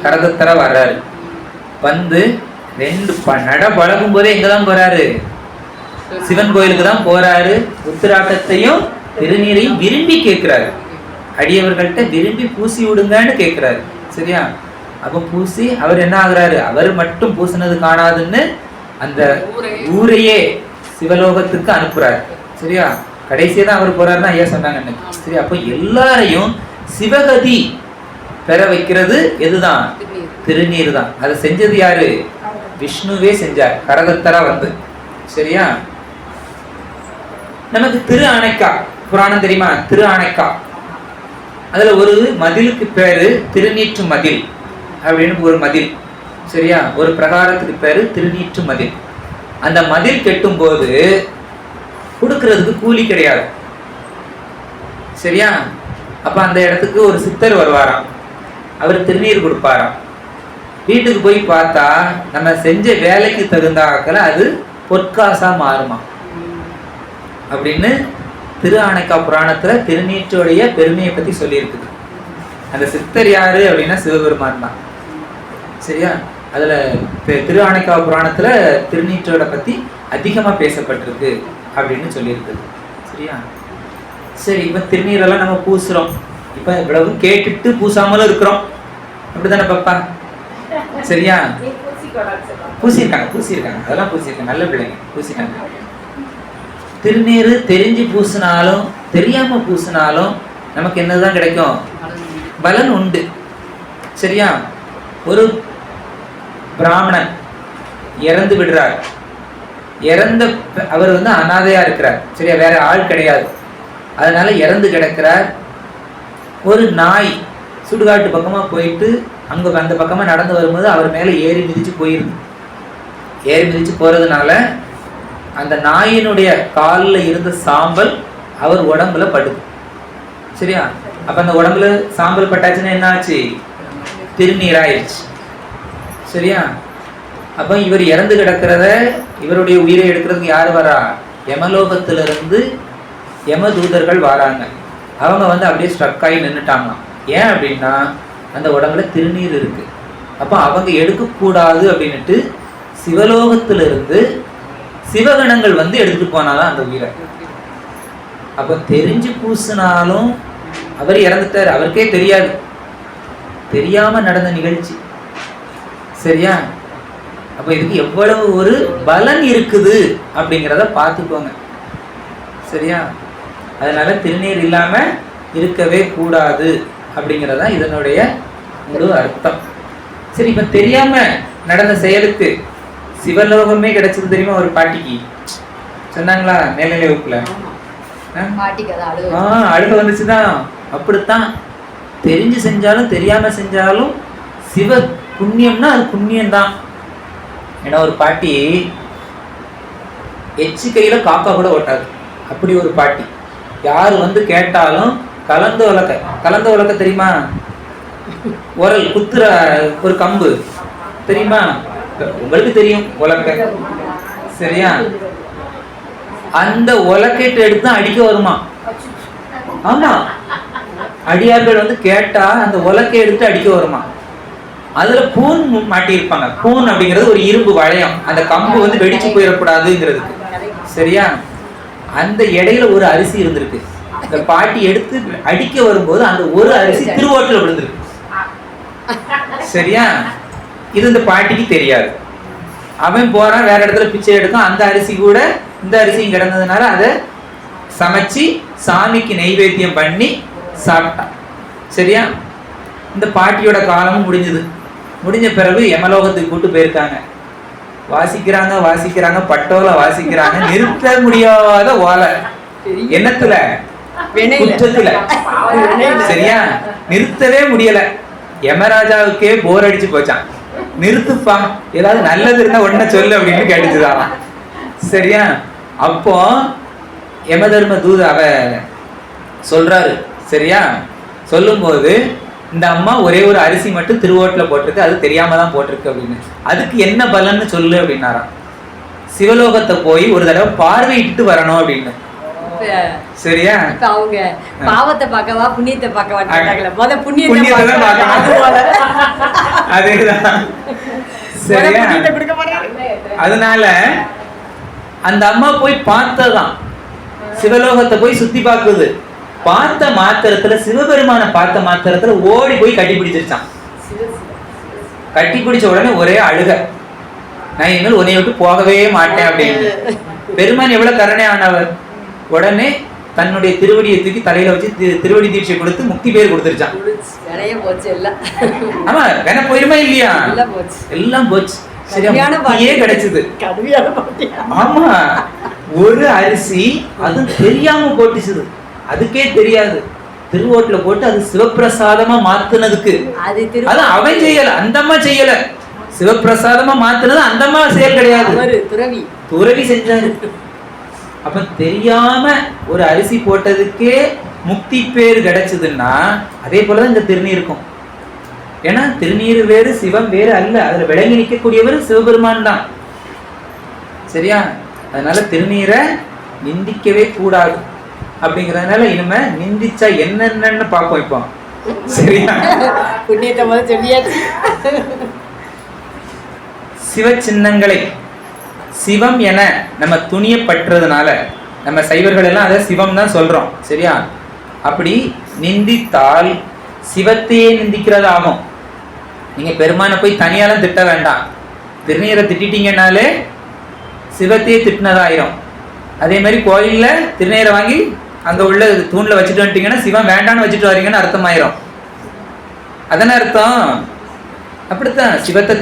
கரதத்தரா வர்றாரு. வந்து ரெண்டு நட பழகும் போதே எங்கதான் போறாரு, சிவன் கோயிலுக்கு தான் போறாரு. உத்திராட்டத்தையும் திருநீரையும் விரும்பி கேட்கிறாரு, அடியவர்கள்ட்ட விரும்பி பூசி விடுங்கன்னு கேட்கிறாரு. சரியா, அப்ப பூசி அவர் என்ன ஆகுறாரு, அவர் மட்டும் பூசினது காணாதுன்னு அந்த ஊரையே சிவலோகத்துக்கு அனுப்புறாரு. சரியா, கடைசியா தான் அவர் போறாருன்னு ஐயா சொன்னாங்க. சரி, அப்போ எல்லாரையும் சிவகதி பெற வைக்கிறது எதுதான், திருநீர் தான். அதை செஞ்சது யாரு, விஷ்ணுவே செஞ்சார், கரதத்தரா வந்து. சரியா, நமக்கு திரு ஆனைக்கா புராணம் தெரியுமா, திரு ஆனைக்கா, அதுல ஒரு மதிலுக்கு பேரு திருநீற்று மதில் அப்படின்னு ஒரு மதில். சரியா, ஒரு பிரகாரத்துக்கு பேரு திருநீற்று மதில். அந்த மதில் கெட்டும் போது கொடுக்கறதுக்கு கூலி கிடையாது. சரியா? அப்ப அந்த இடத்துக்கு ஒரு சித்தர் வருவாராம். அவர் திருநீர் கொடுப்பாராம். வீட்டுக்கு போய் பார்த்தா நம்ம செஞ்ச வேலைக்கு தகுந்தாக்கல அது பொற்காசா மாறுமா அப்படின்னு திரு ஆனைக்கா புராணத்துல திருநீற்றுடைய பெருமையை பத்தி சொல்லியிருக்குது. அந்த சித்தர் யாரு அப்படின்னா சிவபெருமான் தான். சரியா? அதுல திரு ஆனைக்கா புராணத்துல திருநீற்றோட பத்தி அதிகமா பேசப்பட்டிருக்கு அப்படின்னு சொல்லியிருக்குது. சரியா? சரி, இப்ப திருநீரெல்லாம் நம்ம பூசுறோம். இப்ப இவ்வளவு கேட்டுட்டு பூசாமலும் இருக்கிறோம். அப்படித்தானே பாப்பா? சரியா? பூசியிருக்காங்க அதெல்லாம் பூசியிருக்காங்க. நல்ல பிள்ளைங்க பூசிட்டாங்க. திருநீர் தெரிஞ்சு பூசினாலும் தெரியாம பூசினாலும் நமக்கு என்னதான் கிடைக்கும்? பலன் உண்டு. சரியா? ஒரு பிராமணன் இறந்து விடுறார். இறந்த அவர் அனாதையா இருக்கிறார். சரியா? வேற ஆள் கிடையாது. அதனால இறந்து கிடக்கிறார். ஒரு நாய் சுடுகாட்டு பக்கமா போயிட்டு அங்க அந்த பக்கமா நடந்து வரும்போது அவர் மேல ஏறி மிதிச்சு போயிருது. ஏறி மிதிச்சு போறதுனால அந்த நாயினுடைய காலில் இருந்த சாம்பல் அவர் உடம்புல படுது. சரியா? அப்ப அந்த உடம்புல சாம்பல் பட்டாச்சுன்னா என்ன ஆச்சு? திருநீராயிருச்சு. சரியா? அப்ப இவர் இறந்து கிடக்கிறத இவருடைய உயிரை எடுக்கிறதுக்கு யாரு வரா? யமலோகத்திலிருந்து யமதூதர்கள் வராங்க. அவங்க அப்படியே ஸ்ட்ரக் ஆகி நின்றுட்டாங்களாம். ஏன் அப்படின்னா அந்த உடம்புல திருநீர் இருக்கு. அப்ப அவங்க எடுக்கக்கூடாது அப்படின்னுட்டு சிவலோகத்திலிருந்து சிவகணங்கள் எடுத்துட்டு போனாதான் அந்த உயிரை. அப்ப தெரிஞ்சு பூசினாலும் அவர் இறந்துட்டார். அவருக்கே தெரியாது. தெரியாம நடந்த நிகழ்ச்சி. சரியா? அப்ப இதுக்கு எவ்வளவு ஒரு பலன் இருக்குது அப்படிங்கிறத பார்த்துக்கோங்க. சரியா? அதனால திருநீர் இல்லாம இருக்கவே கூடாது அப்படிங்கிறதா இதனுடைய முழு அர்த்தம். சரி, இப்ப தெரியாம நடந்த செயலுக்கு சிவலோகமே கிடைச்சது தெரியுமா? ஒரு பாட்டிக்கு சொன்னாங்களா மேல்நிலை வகுப்புல? அழுக வந்துச்சுதான். அப்படித்தான் தெரிஞ்சு செஞ்சாலும் தெரியாம செஞ்சாலும் சிவ புண்ணியம்னா அது புண்ணியம்தான். ஏன்னா ஒரு பாட்டி எச்சு கையில காக்கா கூட ஓட்டாது. அப்படி ஒரு பாட்டி. யாரு கேட்டாலும் கலந்து உலக்க தெரியுமா? உரல் குத்துற ஒரு கம்பு தெரியுமா? உங்களுக்கு தெரியும் உலக்க. சரியா? அந்த உலக்கேட்டு எடுத்து அடிக்க வருமா? ஆமா, அடியார்கள் கேட்டா அந்த உலக்கை எடுத்து அடிக்க வருமா? அதுல பூன் மாட்டி இருப்பாங்க. பூன் அப்படிங்கிறது ஒரு இரும்பு வளையம். அந்த கம்பு வெடிச்சு போயிடக்கூடாதுங்கிறதுக்கு. சரியா? அந்த இடையில ஒரு அரிசி இருந்திருக்கு. இந்த பாட்டி எடுத்து அடிக்க வரும்போது அந்த ஒரு அரிசி திருவோட்டுல விழுந்திருக்கு. சரியா? இது இந்த பாட்டிக்கு தெரியாது. அவன் போறான் வேற இடத்துல பிச்சை எடுக்கும். அந்த அரிசி கூட இந்த அரிசியும் கிடந்ததுனால அதை சமைச்சு சாமிக்கு நெய்வேத்தியம் பண்ணி சாப்பிட்டான். சரியா? இந்த பாட்டியோட காலமும் முடிஞ்சது. முடிஞ்ச பிறகு யமலோகத்துக்கு கூட்டு போயிருக்காங்க. வாசிக்கிறாங்க பட்டோல வாசிக்கிறாங்க. நிறுத்த முடியாத ஓலை. என்னத்துல? குற்றத்துல. சரியா? நிறுத்தவே முடியல. யமராஜாவுக்கே போர் அடிச்சு போச்சான். நிறுத்துப்பா, ஏதாவது நல்லது இருந்தா ஒன்ன சொல்லு அப்படின்னு கேட்டுச்சுதான். சரியா? அப்போ யமதர்ம தூத அவ சொல்றாரு. சரியா? சொல்லும் போது இந்த அம்மா ஒரே ஒரு அரிசி மட்டும் திருவோட்டுல போட்டிருக்கு, அது தெரியாம தான் போட்டிருக்கு அப்படின்னு. அதுக்கு என்ன பலன்னு சொல்லு அப்படின்னாராம். சிவலோகத்தை போய் ஒரு தடவை பார்வையிட்டு வரணும் அப்படின்னு. சரியா? அவங்க பாவத்தை பார்க்கவா புண்ணியத்தை பார்க்கவா? புண்ணியத்தை பார்க்கணும். அதேதான். சரியா? அதனால அந்த அம்மா போய் பார்த்ததான். சிவலோகத்தை போய் சுத்தி பார்க்குது. பார்த்த மாத்திரத்துல சிவபெருமான பார்த்த மாத்திரத்துல ஓடி போய் கட்டி பிடிச்சிருச்சான். கட்டி பிடிச்ச உடனே ஒரே அழுக. நான் இனிமேல் உன்னை விட்டு போகவே மாட்டேன் அப்படின்னு. பெருமான் எவ்வளவு கருணையானவர். உடனே தன்னுடைய திருவடியை தூக்கி தலையில வச்சு திருவடி தீட்சை கொடுத்து முக்தி பேர் கொடுத்துருச்சான். ஆமா, வேணா போயிருமா இல்லையா? எல்லாம் போச்சு. சரியா? கிடைச்சது. ஆமா, ஒரு அரிசி அது தெரியாம போட்டுச்சுது. அதுக்கே தெரியாது. திருவோட்டுல போட்டு அது சிவப்பிரசாதமா மாத்துனதுக்கு அது அவன் செய்யல, அந்த அம்மா செய்யல. சிவப்பிரசாதமா மாத்துனது அந்த அம்மா செயல் கிடையாது, துறவி செஞ்சாரு. அப்ப தெரியாம ஒரு அரிசி போட்டதுக்கே முக்தி பேர் கிடைச்சதுன்னா அதே போலதான் இந்த திருநீர் இருக்கும். ஏன்னா திருநீர் வேறு சிவம் வேறு அல்ல, அதுல விளங்கி நிற்கக்கூடியவர் சிவபெருமான் தான். சரியா? அதனால திருநீரை நிந்திக்கவே கூடாது. அப்படிங்கறதுனால இனிமே நிந்திச்சா என்னென்னு பார்ப்போம் இப்போ. சரியா? புண்ணியத்தை முதல்ல சொல்லியாச்சு. சிவ சின்னங்களை சிவம் என நம்ம துணிய பற்றதுனால நம்ம சைவர்கள் எல்லாம் அதை சிவம் தான் சொல்றோம். சரியா? அப்படி நிந்தித்தால் சிவத்தையே நிந்திக்கிறது ஆகும். நீங்க பெருமானை போய் தனியாலாம் திட்ட வேண்டாம். திருநீரை திட்டிட்டீங்கன்னாலே சிவத்தையே திட்டினதாயிரும். அதே மாதிரி கோயில்ல திருநீரை வாங்கி அங்க உள்ள தூண்ல வச்சுட்டு வந்துட்டீங்கன்னா சிவம் வேண்டான்னு வச்சுட்டு வரீங்கன்னு அர்த்தமாயிரும். அதான அர்த்தம்? அப்படித்தான் சிவத்தை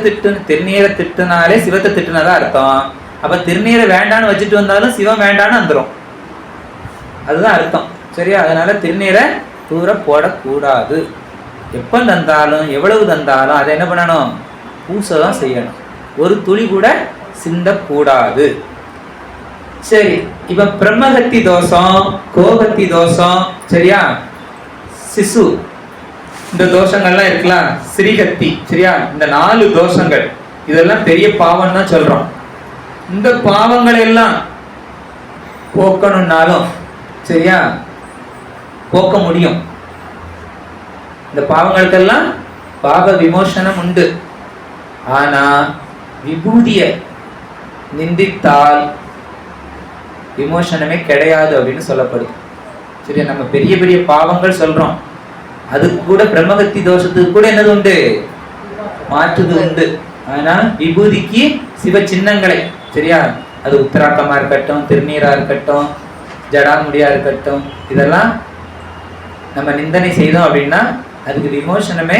திருநீரை திட்டுனாலே சிவத்தை திட்டுனதா அர்த்தம். அப்ப திருநீரை வேண்டான்னு வச்சுட்டு வந்தாலும் சிவம் வேண்டான்னு வந்துடும். அதுதான் அர்த்தம். சரியா? அதனால திருநீரை தூர போடக்கூடாது. எப்ப தந்தாலும் எவ்வளவு தந்தாலும் அதை என்ன பண்ணணும்? பூசதான் செய்யணும். ஒரு துளி கூட சிந்தக்கூடாது. சரி, இப்ப பிரம்மகத்தி தோஷம், கோபத்தி தோஷம், சரியா, சிசு இந்த தோஷங்கள்லாம் இருக்கலாம், ஸ்ரீகத்தி, சரியா, இந்த 4 தோஷங்கள் இதெல்லாம் பெரிய பாவம் தான் சொல்றோம். இந்த பாவங்களை எல்லாம் போக்கணும்னாலும் சரியா போக்க முடியும். இந்த பாவங்களுக்கெல்லாம் பாவ விமோசனம் உண்டு. ஆனா விபூதிய நிந்தித்தால் விமோசனமே கிடையாது அப்படின்னு சொல்லப்படுது. சரியா? நம்ம பெரிய பெரிய பாவங்கள் சொல்றோம், அதுக்கு கூட பிரம்மகத்தி தோஷத்துக்கு கூட என்னது உண்டு? மாற்றுது உண்டு. ஆனா விபூதிக்கு சிவ சின்னங்களை, சரியா, அது உத்தராக்கமா இருக்கட்டும், திருநீரா இருக்கட்டும், ஜடாமுடியா இருக்கட்டும், இதெல்லாம் நம்ம நிந்தனை செய்தோம் அப்படின்னா அதுக்கு விமோசனமே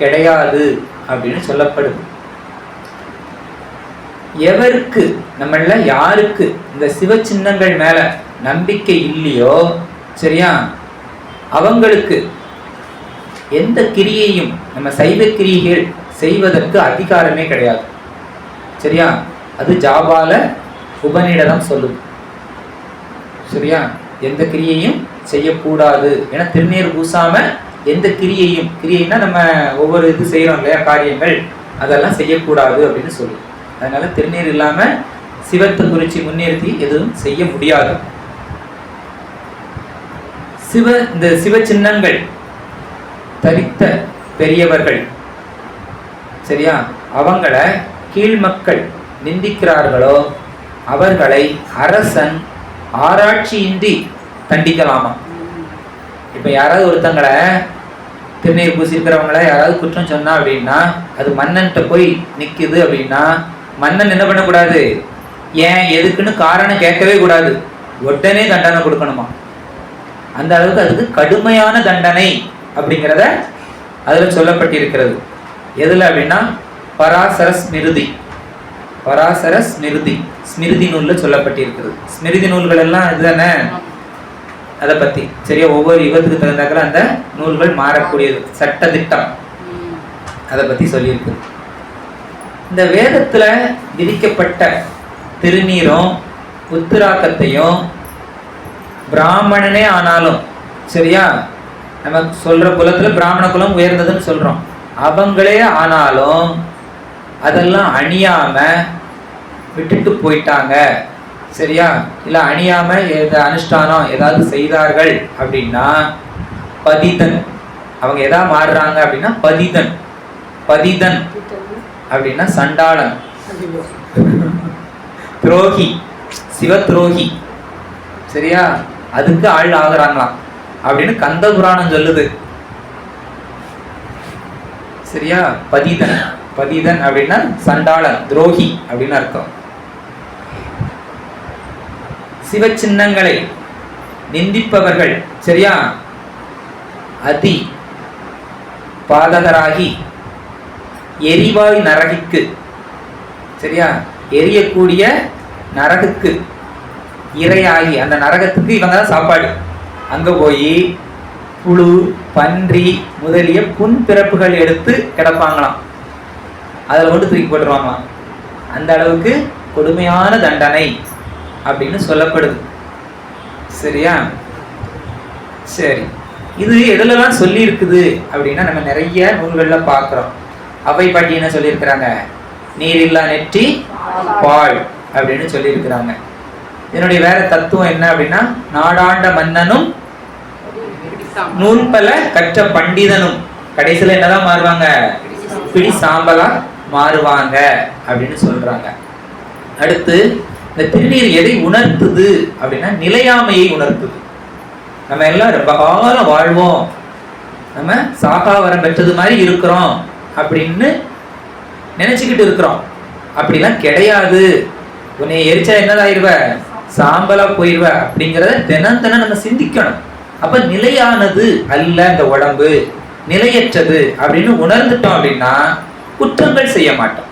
கிடையாது அப்படின்னு சொல்லப்படுது. எவருக்கு நம்மள யாருக்கு இந்த சிவ சின்னங்கள் மேல நம்பிக்கை இல்லையோ, சரியா, அவங்களுக்கு எந்த கிரியையும் நம்ம சைவ கிரியைகள் செய்வதற்கு அதிகாரமே கிடையாது. சரியா? அது ஜாபால உபநிடதம் சொல்லுது. சரியா? எந்த கிரியையும் செய்யக்கூடாது. ஏன்னா திருநீர் பூசாம எந்த கிரியையும், கிரியைன்னா நம்ம ஒவ்வொரு இது செய்யறோம் இல்லையா, காரியங்கள், அதெல்லாம் செய்யக்கூடாது அப்படின்னு சொல்லுது. அதனால திருநீர் இல்லாம சிவத்தை குறிச்சி முன்னிறுத்தி எதுவும் செய்ய முடியாது. இந்த சிவ சின்னங்கள் தரித்த பெரியவர்கள், சரியா, அவங்கள கீழ் மக்கள் நிந்திக்கிறார்களோ அவர்களை அரசன் ஆராய்ச்சியின்றி தண்டிக்கலாமா. இப்ப யாராவது ஒருத்தங்களை திருநீர் பூசிருக்கிறவங்கள யாராவது குற்றம் சொன்னா அப்படின்னா அது மன்னன்கிட்ட போய் நிக்குது அப்படின்னா மன்னன் என்ன பண்ணக்கூடாது? ஏன் எதுக்குன்னு காரணம் கேட்கவே கூடாது, உடனே தண்டனை கொடுக்கணுமா. அந்த அளவுக்கு அதுக்கு கடுமையான தண்டனை அப்படிங்கிறத அதுல சொல்லப்பட்டிருக்கிறது. எதுல அப்படின்னா பராசர ஸ்மிருதி, பராசர ஸ்மிருதி, ஸ்மிருதி நூல்ல சொல்லப்பட்டிருக்கிறது. ஸ்மிருதி நூல்கள் எல்லாம் இதுதானே, அதை பத்தி சரியா ஒவ்வொரு யுகத்துக்கு தகுந்தாக்கல அந்த நூல்கள் மாறக்கூடியது, சட்ட திட்டம் அதை பத்தி சொல்லியிருக்கு. இந்த வேதத்துல விதிக்கப்பட்ட திருநீரும் உத்திராக்கத்தையும் பிராமணனே ஆனாலும் சரியா, நம்ம சொல்ற குலத்துல பிராமண குலம் உயர்ந்ததுன்னு சொல்றோம், அவங்களே ஆனாலும் அதெல்லாம் அணியாம விட்டுட்டு போயிட்டாங்க, சரியா, இல்ல அணியாம அனுஷ்டானம் ஏதாவது செய்தார்கள் அப்படின்னா பதிதன், அவங்க எதாவது மாறுறாங்க அப்படின்னா பதிதன், பதிதன் அப்படின்னா சண்டாளன், துரோகி, சிவ துரோகி, சரியா, அதுக்கு ஆள் ஆகுறாங்களாம் அப்படின்னு கந்த புராணம் சொல்லுது. சரியா? பதிதன், பதிதன் அப்படின்னா சண்டாளன், துரோகி அப்படின்னு அர்த்தம். சிவ சின்னங்களை நிந்திப்பவர்கள் சரியா அதி பாதகராகி எரிவாய் நரகிக்கு, சரியா, எரியக்கூடிய நரகுக்கு இரையாகி, அந்த நரகத்துக்கு இவங்க தான் சாப்பாடு. அங்க போய் புழு, பன்றி முதலிய புன்பிறப்புகள் எடுத்து கிடப்பாங்களாம், அதில் கொண்டு தூக்கி போட்டுருவாங்களாம். அந்த அளவுக்கு கொடுமையான தண்டனை அப்படின்னு சொல்லப்படுது. சரியா? சரி, இது எதுலலாம் சொல்லி இருக்குது அப்படின்னா நம்ம நிறைய நூல்கள்ல பார்க்கிறோம். அவை பாட்டி என்ன சொல்லியிருக்கிறாங்க? நீரில்லா நெற்றி பால் அப்படின்னு சொல்லியிருக்கிறாங்க. இதனுடைய வேற தத்துவம் என்ன அப்படின்னா, நாடாண்ட மன்னனும் நூல் பல கற்ற பண்டிதனும் கடைசியில என்னதான் மாறுவாங்க? பிடி சாம்பலா மாறுவாங்க அப்படின்னு சொல்றாங்க. அடுத்து இந்த திருநீர் எதை உணர்த்துது அப்படின்னா, நிலையாமையை உணர்த்துது. நம்ம எல்லாம் ரொம்ப காலம் வாழ்வோம், நம்ம சாகா வரம் பெற்றது மாதிரி இருக்கிறோம் அப்படின்னு நினைச்சுக்கிட்டு இருக்கிறோம். அப்படிலாம் கிடையாது. உன்னை எரிச்சா என்னதாயிருவ? சாம்பலா போயிருவ அப்படிங்கிறத தினம் தினம் நம்ம சிந்திக்கணும். அப்ப நிலையானது அல்ல இந்த உடம்பு, நிலையற்றது அப்படின்னு உணர்ந்துட்டோம் அப்படின்னா குற்றங்கள் செய்ய மாட்டோம்.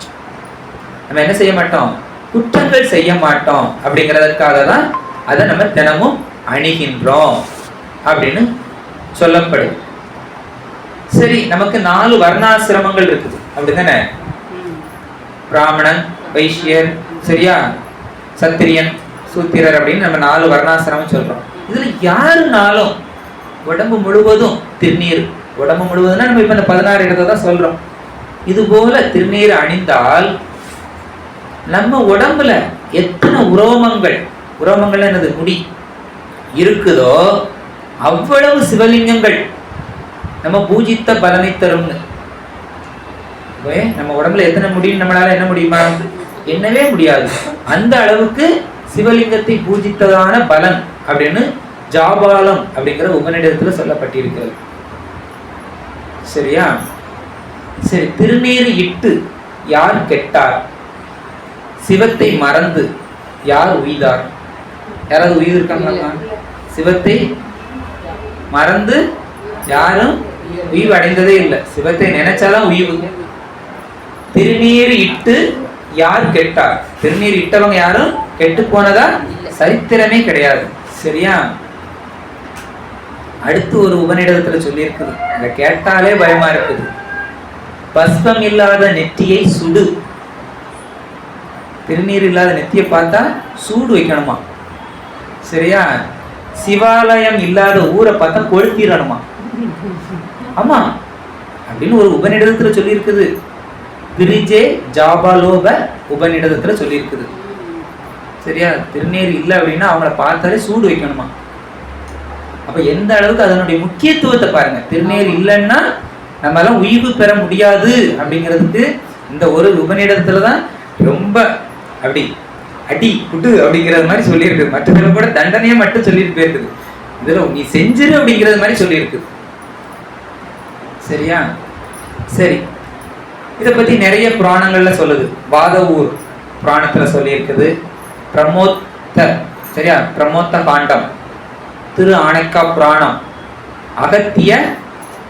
நம்ம என்ன செய்ய மாட்டோம்? குற்றங்கள் செய்ய மாட்டோம். அப்படிங்கிறதுக்காக தான் அதை நம்ம தினமும் அணிகின்றோம் அப்படின்னு சொல்லப்படுது. சரி, நமக்கு 4 வர்ணாசிரமங்கள் இருக்குது அப்படிதானே? பிராமணன், வைஷ்யர், சரியா, சத்திரியன், சூத்திரர் அப்படின்னு நம்ம 4 வர்ணாசிரமம் சொல்றோம். இதுல யாருனாலும் உடம்பு முழுவதும் திருநீர், உடம்பு முழுவதும்னா நம்ம இப்ப இந்த 16 இடத்தை தான் சொல்றோம். இது போல திருநீர் அணிந்தால் நம்ம உடம்புல எத்தனை உரோமங்கள், உரோமங்கள் என்னது, முடி இருக்குதோ அவ்வளவு சிவலிங்கங்கள் நம்ம பூஜித்த பலனை தரும். நம்ம உடம்புல எத்தனை முடியும் நம்மளால என்ன முடியுமா? என்னவே முடியாது. அந்த அளவுக்கு சிவலிங்கத்தை பூஜித்ததான பலன் அப்படின்னு ஜாபாலம் அப்படிங்கிற உபநிடத்துல சொல்லப்பட்டிருக்கிறது. சரியா? சரி, திருநீர் இட்டு யார் கெட்டார்? சிவத்தை மறந்து யார் உய்தார்? யாராவது உய்திருக்காங்களா? சிவத்தை மறந்து யாரும் உய்வு அடைந்ததே இல்லை. சிவத்தை நினைச்சாதான் உய்வு. திருநீர் இட்டு யார் கெட்டார்? திருநீர் இட்டவங்க யாரும் கெட்டு போனதா சரித்திரமே கிடையாது. சரியா? அடுத்து ஒரு உபநிடத்துல சொல்லி இருக்குது, இத கேட்டாலே பயமா இருக்குது. பஸ்பம் இல்லாத நெற்றியை சுடு. திருநீர் இல்லாத நெத்தியை பார்த்தா சூடு வைக்கணுமா? சரியா? சிவாலயம் இல்லாத ஊரை பார்த்தா கொளுத்திடணுமா? ஆமா அப்படின்னு ஒரு உபநிடத்துல சொல்லி இருக்குது. பிரிஜே ஜாபாலோப உபநிடத்துல சொல்லி இருக்குது. சரியா? திருநீர் இல்லை அப்படின்னா அவங்கள பார்த்தாலே சூடு வைக்கணுமா? அப்ப எந்த அளவுக்கு அதனுடைய முக்கியத்துவத்தை பாருங்க. திருநீர் இல்லைன்னா நம்ம எல்லாம் உய்வு பெற முடியாது அப்படிங்கிறதுக்கு இந்த ஒரு உபநிடத்துலதான் ரொம்ப அப்படி அடி குட்டு அப்படிங்கிறது மாதிரி சொல்லியிருக்கு. மற்றதுல கூட தண்டனையை மட்டும் சொல்லிட்டு போயிருக்குது. இதுல நீ செஞ்சிரு அப்படிங்கிறது மாதிரி சொல்லியிருக்கு. சரியா? சரி, இதை பத்தி நிறைய புராணங்கள்ல சொல்லுது. வாதவூர் புராணத்துல சொல்லி இருக்குது. பிரமோத்த, சரியா, பிரமோத்த காண்டம், திரு ஆணைக்கா புராணம், அகத்திய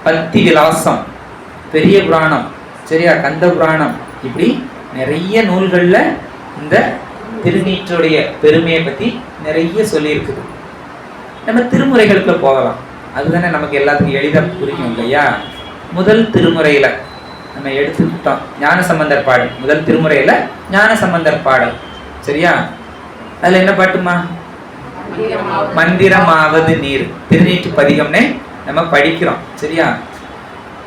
பத்தி விலாசம், பெரிய புராணம், சரியா, கந்த புராணம், இப்படி நிறைய நூல்கள்ல இந்த திருநீற்றுடைய பெருமையை பத்தி நிறைய சொல்லி இருக்குது. நம்ம திருமுறைகளுக்குள்ள போகலாம். அதுதானே நமக்கு எல்லாத்துக்கும் எளிதா புரியும் இல்லையா? முதல் திருமுறையில நம்ம எடுத்துக்கிட்டோம் ஞானசம்பந்தர் பாடல். முதல் திருமுறையில ஞானசம்பந்தர் பாடல். சரியா? அதுல என்ன பாட்டுமா? மந்திரமாவது நீர், திருநீற்று பதிகம்னே நம்ம படிக்கிறோம். சரியா?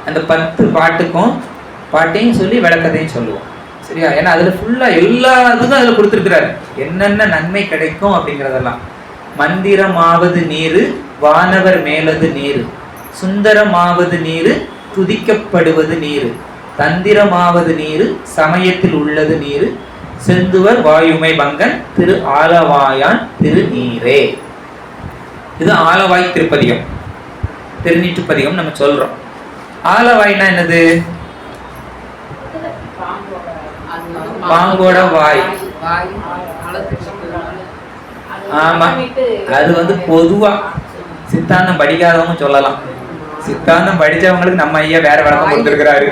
அந்த 10 பாட்டுக்கும் பாட்டையும் சொல்லி விளக்கத்தையும் சொல்லுவோம். சரியா? ஏன்னா அதுல ஃபுல்லா எல்லாத்துக்கும் அதுல கொடுத்துருக்கிறாரு என்னென்ன நன்மை கிடைக்கும் அப்படிங்கிறதெல்லாம். மந்திரமாவது நீரு, வானவர் மேலது நீரு, சுந்தரமாவது நீரு, துதிக்கப்படுவது நீரு, தந்திரமாவது நீரு, சமயத்தில் உள்ளது நீரு, செந்துவர் வாயுமை பங்கன் திரு ஆலவாயான் திருநீரே. இது ஆலவாய் திருப்பதிகம், திருநீற்று பதிகம் நம்ம சொல்றோம். ஆலவாய்னா என்னது? பாம்போட வாய். ஆமா, அது வந்து பொதுவா சித்தாந்தம் படிக்காதவங்க சொல்லலாம். சித்தாந்தம் படிச்சவங்களுக்கு நம்ம ஐயா வேற விளக்கம் கொடுத்திருக்கிறாரு.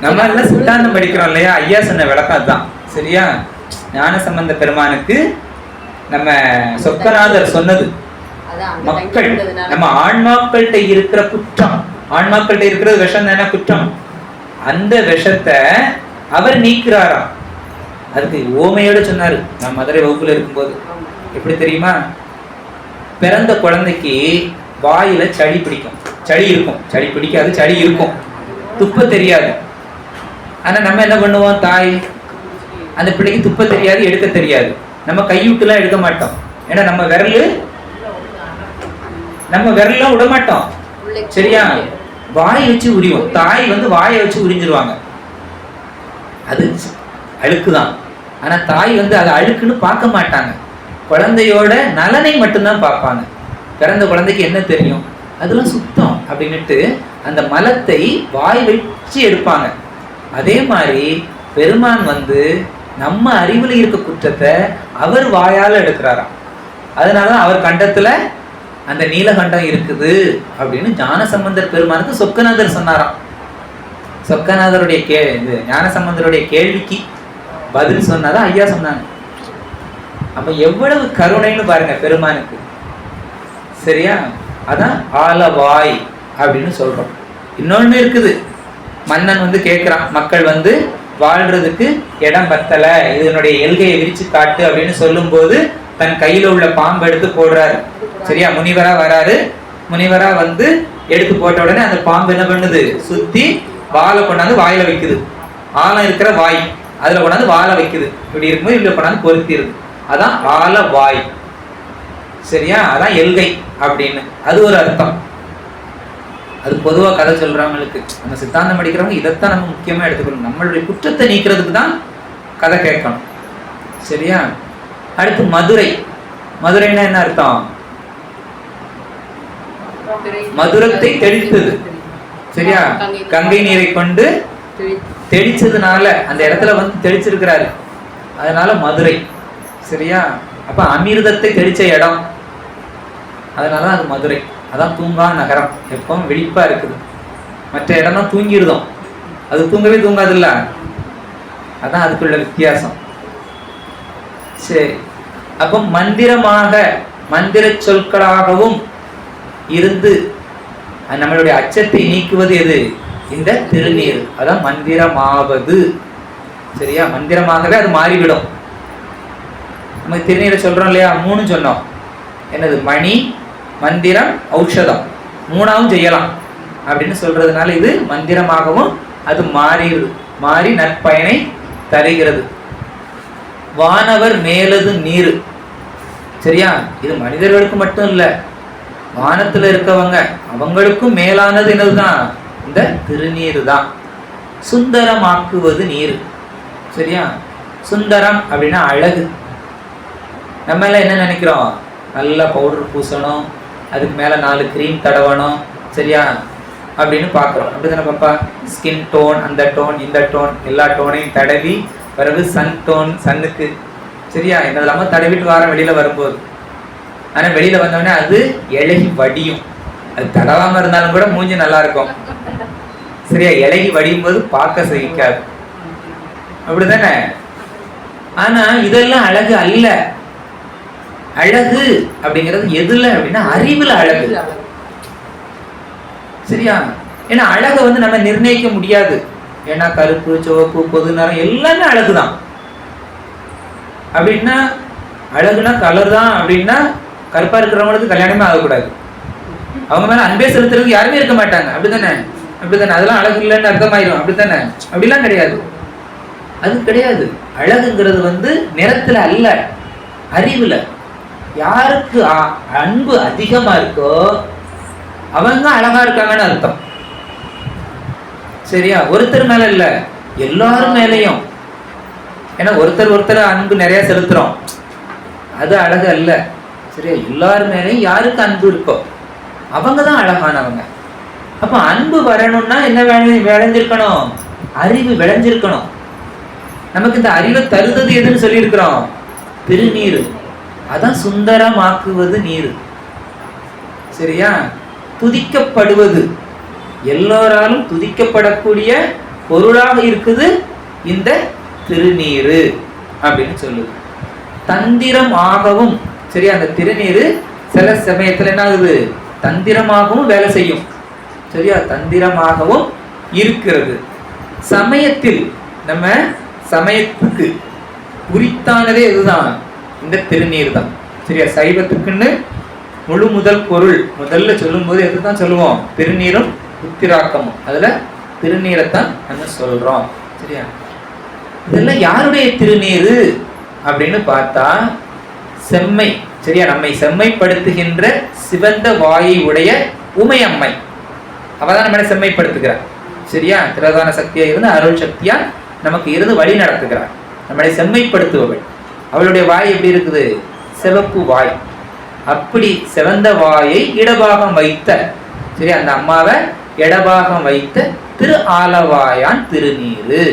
நம்ம எல்லாம் சித்தாந்தம் படிக்கிறோம் இல்லையா? ஐயா சொன்ன விளக்கம் அதுதான். சரியா? ஞானசம்பந்த பெருமானுக்கு நம்ம சொக்கநாதர் சொன்னது, மக்கள் நம்ம ஆன்மாக்கள்கிட்ட இருக்கிற குற்றம், ஆன்மாக்கள்கிட்ட இருக்கிறது விஷம் தானே குற்றம், அந்த விஷத்தை அவர் நீக்கிறாராம். அதுக்கு ஓமையோட சொன்னாரு. நான் மதுரை வகுப்புல இருக்கும்போது எப்படி தெரியுமா, பிறந்த குழந்தைக்கு வாயில சளி பிடிக்கும், சளி இருக்கும், சளி பிடிக்காது, சளி இருக்கும், துப்ப தெரியாது. ஆனா நம்ம என்ன பண்ணுவோம், தாய் அந்த பிள்ளைக்கு துப்ப தெரியாது, எடுக்க தெரியாது, நம்ம கைவிட்டுலாம் எடுக்க மாட்டோம். ஏன்னா நம்ம விரல்லாம் விட மாட்டோம். சரியா, வாய் வச்சு உரிவோம். தாய் வாயை வச்சு உரிஞ்சிருவாங்க. அது அழுக்குதான். ஆனா தாய் அதை அழுக்குன்னு பார்க்க மாட்டாங்க. குழந்தையோட நலனை மட்டும்தான் பார்ப்பாங்க. பிறந்த குழந்தைக்கு என்ன தெரியும், அதெல்லாம் சுத்தம் அப்படின்னுட்டு அந்த மலத்தை வாய் வச்சு எடுப்பாங்க. அதே மாதிரி பெருமான் நம்ம அறிவுல இருக்க குற்றத்தை அவர் வாயால எடுக்கிறாராம். அதனால அவர் கண்டத்துல அந்த நீலகண்டம் இருக்குது அப்படின்னு ஞானசம்பந்தர் பெருமானுக்கு சொக்கநாதர் சொன்னாராம். சொக்கநாதருடைய ஞானசம்பந்தருடைய கேள்விக்கு பதில் சொன்னாதான் ஐயா சொன்னாங்க. அப்ப எவ்வளவு கருணைன்னு பாருங்க பெருமானுக்கு. சரியா, அதான் ஆலவாய் அப்படின்னு சொல்றோம். இன்னொன்னு இருக்குது, மன்னன் கேட்கிறான், மக்கள் வாழ்றதுக்கு இடம் பத்தல, இதனுடைய எல்கையை விரிச்சு காட்டு அப்படின்னு சொல்லும் போது தன் கையில உள்ள பாம்பு எடுத்து போடுறாரு. சரியா, முனிவரா வராரு. முனிவரா எடுத்து போட்ட உடனே அந்த பாம்பு என்ன பண்ணுது, சுத்தி வாழை கொண்டாந்து வாயில வைக்குது. ஆழம் இருக்கிற வாய் அதுல கொண்டாந்து வாழை வைக்குது. இப்படி இருக்கும்போது இவ்வளவு கொண்டாந்து பொருத்திடுது. அதான் ஆல வாய். சரியா, அதான் எல்கை அப்படின்னு அது ஒரு அர்த்தம். அது பொதுவா கதை சொல்றவங்களுக்கு, நம்ம சித்தாந்தம் படிக்கிறவங்க இதைத்தான் நம்ம முக்கியமா எடுத்துக்கணும். நம்மளுடைய குற்றத்தை நீக்கிறதுக்கு தான் கதை கேட்கணும். சரியா, அடுத்து மதுரை. மதுரைன்னா என்ன அர்த்தம், மதுரத்தை தெளித்தது. சரியா, கங்கை நீரை கொண்டு தெளிச்சதுனால அந்த இடத்துல தெளிச்சிருக்கிறாரு, அதனால மதுரை. சரியா, அப்ப அமிர்தத்தை தெளிச்ச இடம், அதனால அது மதுரை. அதான் தூங்கா நகரம், எப்பவும் விழிப்பா இருக்குது. மற்ற இடம் தான் தூங்கிருதோம், அது தூங்கவே தூங்காதுல்ல. அதான் அதுக்குள்ள வித்தியாசம். சரி, அப்ப மந்திரமாக மந்திர சொற்களாகவும் இருந்து நம்மளுடைய அச்சத்தை நீக்குவது எது, இந்த திருநீர். அதான் மந்திரமாவது. சரியா, மந்திரமாகவே அது மாறிவிடும். நம்ம திருநீரை சொல்றோம் இல்லையா, 3 சொன்னோம். என்னது, மணி, மந்திரம், ஔஷதம், 3ஆவும் செய்யலாம் அப்படின்னு சொல்றதுனால இது மந்திரமாகவும் அது மாறி நற்பயனை தருகிறது. வானவர் மேலது நீர். சரியா, இது மனிதர்களுக்கு மட்டும் இல்ல, வானத்துல இருக்கவங்க அவங்களுக்கும் மேலானது என்னதுதான், இந்த திருநீர் தான். சுந்தரமாக்குவது நீர். சரியா, சுந்தரம் அப்படின்னா அழகு. நம்ம எல்லாம் என்ன நினைக்கிறோம், நல்லா பவுடர் பூசணும், அதுக்கு மேல 4 கிரீம் தடவணும், சரியா அப்படின்னு பார்க்குறோம். அப்படிதானே பாப்பா, ஸ்கின் டோன், அந்த டோன், இந்த டோன், எல்லா டோனையும் தடவி பிறகு சன் டோன், சன்னுக்கு சரியா என்னதெல்லாம தடவிட்டு வரோம் வெளியில வரும்போது. ஆனா வெளியில வந்தோடனே அது இலகி வடியும். அது தடவாம இருந்தாலும் கூட மூஞ்சி நல்லா இருக்கும். சரியா, இலகி வடியும் போது பார்க்க சகிக்காது, அப்படிதானே. ஆனா இதெல்லாம் அழகு அல்ல. அழகு அப்படிங்கிறது எதுல அப்படின்னா அறிவுல அழகு. சரியா, ஏன்னா அழகை நம்ம நிர்ணயிக்க முடியாது. ஏன்னா கருப்பு, சிவப்பு, பொது நிறம் எல்லாமே அழகுதான். அப்படின்னா அழகுனா கலர் தான் அப்படின்னா கருப்பா இருக்கிறவங்களுக்கு கல்யாணமே ஆகக்கூடாது. அவங்க மேல அன்பே செலுத்துறதுக்கு யாருமே இருக்க மாட்டாங்க. அப்படித்தானே, அதெல்லாம் அழகு இல்லைன்னு அர்த்தமாயிரும். அப்படித்தானே, அப்படிலாம் கிடையாது. அது கிடையாது. அழகுங்கிறது நிறத்துல அல்ல, அறிவுல. யாருக்கு அன்பு அதிகமா இருக்கோ அவங்க அழகா இருக்காங்கன்னு அர்த்தம். சரியா, ஒருத்தர் மேல இல்ல, எல்லாரும் மேலையும். ஏன்னா ஒருத்தர் அன்பு நிறைய செலுத்துறோம், அது அழகு அல்ல. சரியா, எல்லாரும் மேலையும் யாருக்கு அன்பு இருக்கோ அவங்கதான் அழகானவங்க. அப்ப அன்பு வரணும்னா என்ன விளைஞ்சிருக்கணும், அறிவு விளைஞ்சிருக்கணும். நமக்கு இந்த அறிவை தருவது எதுன்னு சொல்லி இருக்கிறோம், திருநீர். அதான் சுந்தரமாக்குவது நீர். சரியா, துதிக்கப்படுவது, எல்லோராலும் துதிக்கப்படக்கூடிய பொருளாக இருக்குது இந்த திருநீரு அப்படின்னு சொல்லுது. தந்திரம் ஆகவும். சரியா, அந்த திருநீரு சில சமயத்துல என்ன ஆகுது, தந்திரமாகவும் வேலை செய்யும். சரியா, தந்திரமாகவும் இருக்கிறது. சமயத்தில் நம்ம சமயத்துக்கு உரித்தானதே இதுதான், இந்த திருநீர் தான். சரியா? சைவத்துக்குன்னு முழு முதல் பொருள் முதல்ல சொல்லும் போது எதுதான் சொல்லுவோம்? திருநீரும் உத்திராக்கமும். அதுல திருநீரைத்தான் நம்ம சொல்றோம். சரியா? இதெல்லாம் யாருடைய திருநீரு அப்படின்னு பார்த்தா செம்மை. சரியா? நம்மை செம்மைப்படுத்துகின்ற சிவந்த வாயை உடைய உமையம்மை, அவதான் நம்மளை செம்மைப்படுத்துகிறார். சரியா? திரதான சக்தியா இருந்து அருள் சக்தியா நமக்கு இருந்து வழி நடத்துகிறார், நம்மளை செம்மைப்படுத்துபவள். அவளுடைய வாய் எப்படி இருக்குது? சிவப்பு வாய். அப்படி சிவந்த வாயை இடபாகம் வைத்த, சரி, அந்த அம்மாவை இடபாகம் வைத்த திரு ஆலவாயான் திருநீரு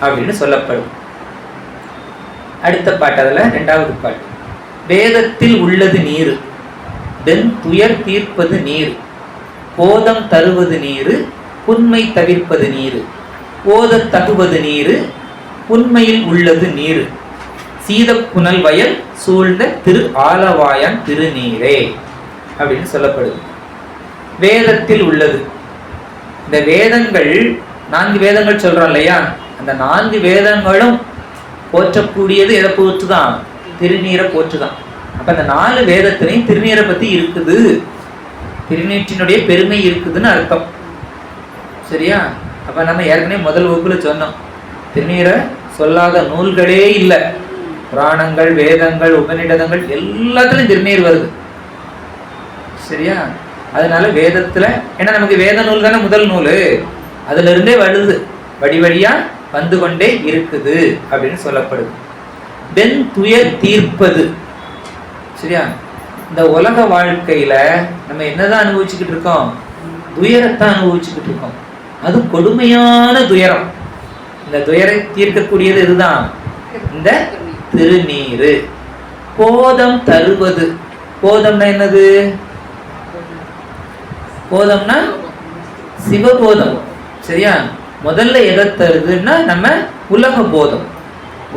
அப்படின்னு சொல்லப்படும். அடுத்த பாட்டு, அதுல 2வது பாட்டு. வேதத்தில் உள்ளது நீரு, வெண் துயர் தீர்ப்பது நீர், போதம் தருவது நீரு, புன்மை தவிர்ப்பது நீரு, ஓத தகுவது நீரு, புன்மையில் உள்ளது நீரு, சீத புனல் வயல் சூழ்ந்த திரு ஆலவாயான் திருநீரே அப்படின்னு சொல்லப்படுது. வேதத்தில் உள்ளது. இந்த வேதங்கள் 4 வேதங்கள் சொல்றோம் இல்லையா? அந்த 4 வேதங்களும் போற்றக்கூடியது எதை போற்றுதான்? திருநீரை போற்றுதான். அப்ப அந்த 4 வேதத்திலையும் திருநீரை பத்தி இருக்குது, திருநீற்றினுடைய பெருமை இருக்குதுன்னு அர்த்தம். சரியா? அப்ப நம்ம ஏற்கனவே முதல் வகுப்புல சொன்னோம், திருநீரை சொல்லாத நூல்களே இல்லை. புராணங்கள், வேதங்கள், உபநிடதங்கள் எல்லாத்துலயும் திருநீர் வருது. சரியா? அதனால வேதத்துல, ஏன்னா நமக்கு வேத நூல் தானே முதல் நூல், அதுல இருந்தே வருது, வடி வழியா வந்து கொண்டே இருக்குது அப்படின்னு சொல்லப்படுது. வெண் துயர் தீர்ப்பது. சரியா? இந்த உலக வாழ்க்கையில நம்ம என்னதான் அனுபவிச்சுக்கிட்டு இருக்கோம்? துயரத்தான் அனுபவிச்சுக்கிட்டு இருக்கோம். அது கொடுமையான துயரம். இந்த துயரை தீர்க்கக்கூடியது இதுதான், இந்த திருநீரு. போதம் தருவது. போதம்னா என்னது? போதம்னா சிவபோதம். சரியா? முதல்ல எதை தருதுன்னா நம்ம உலக போதம்.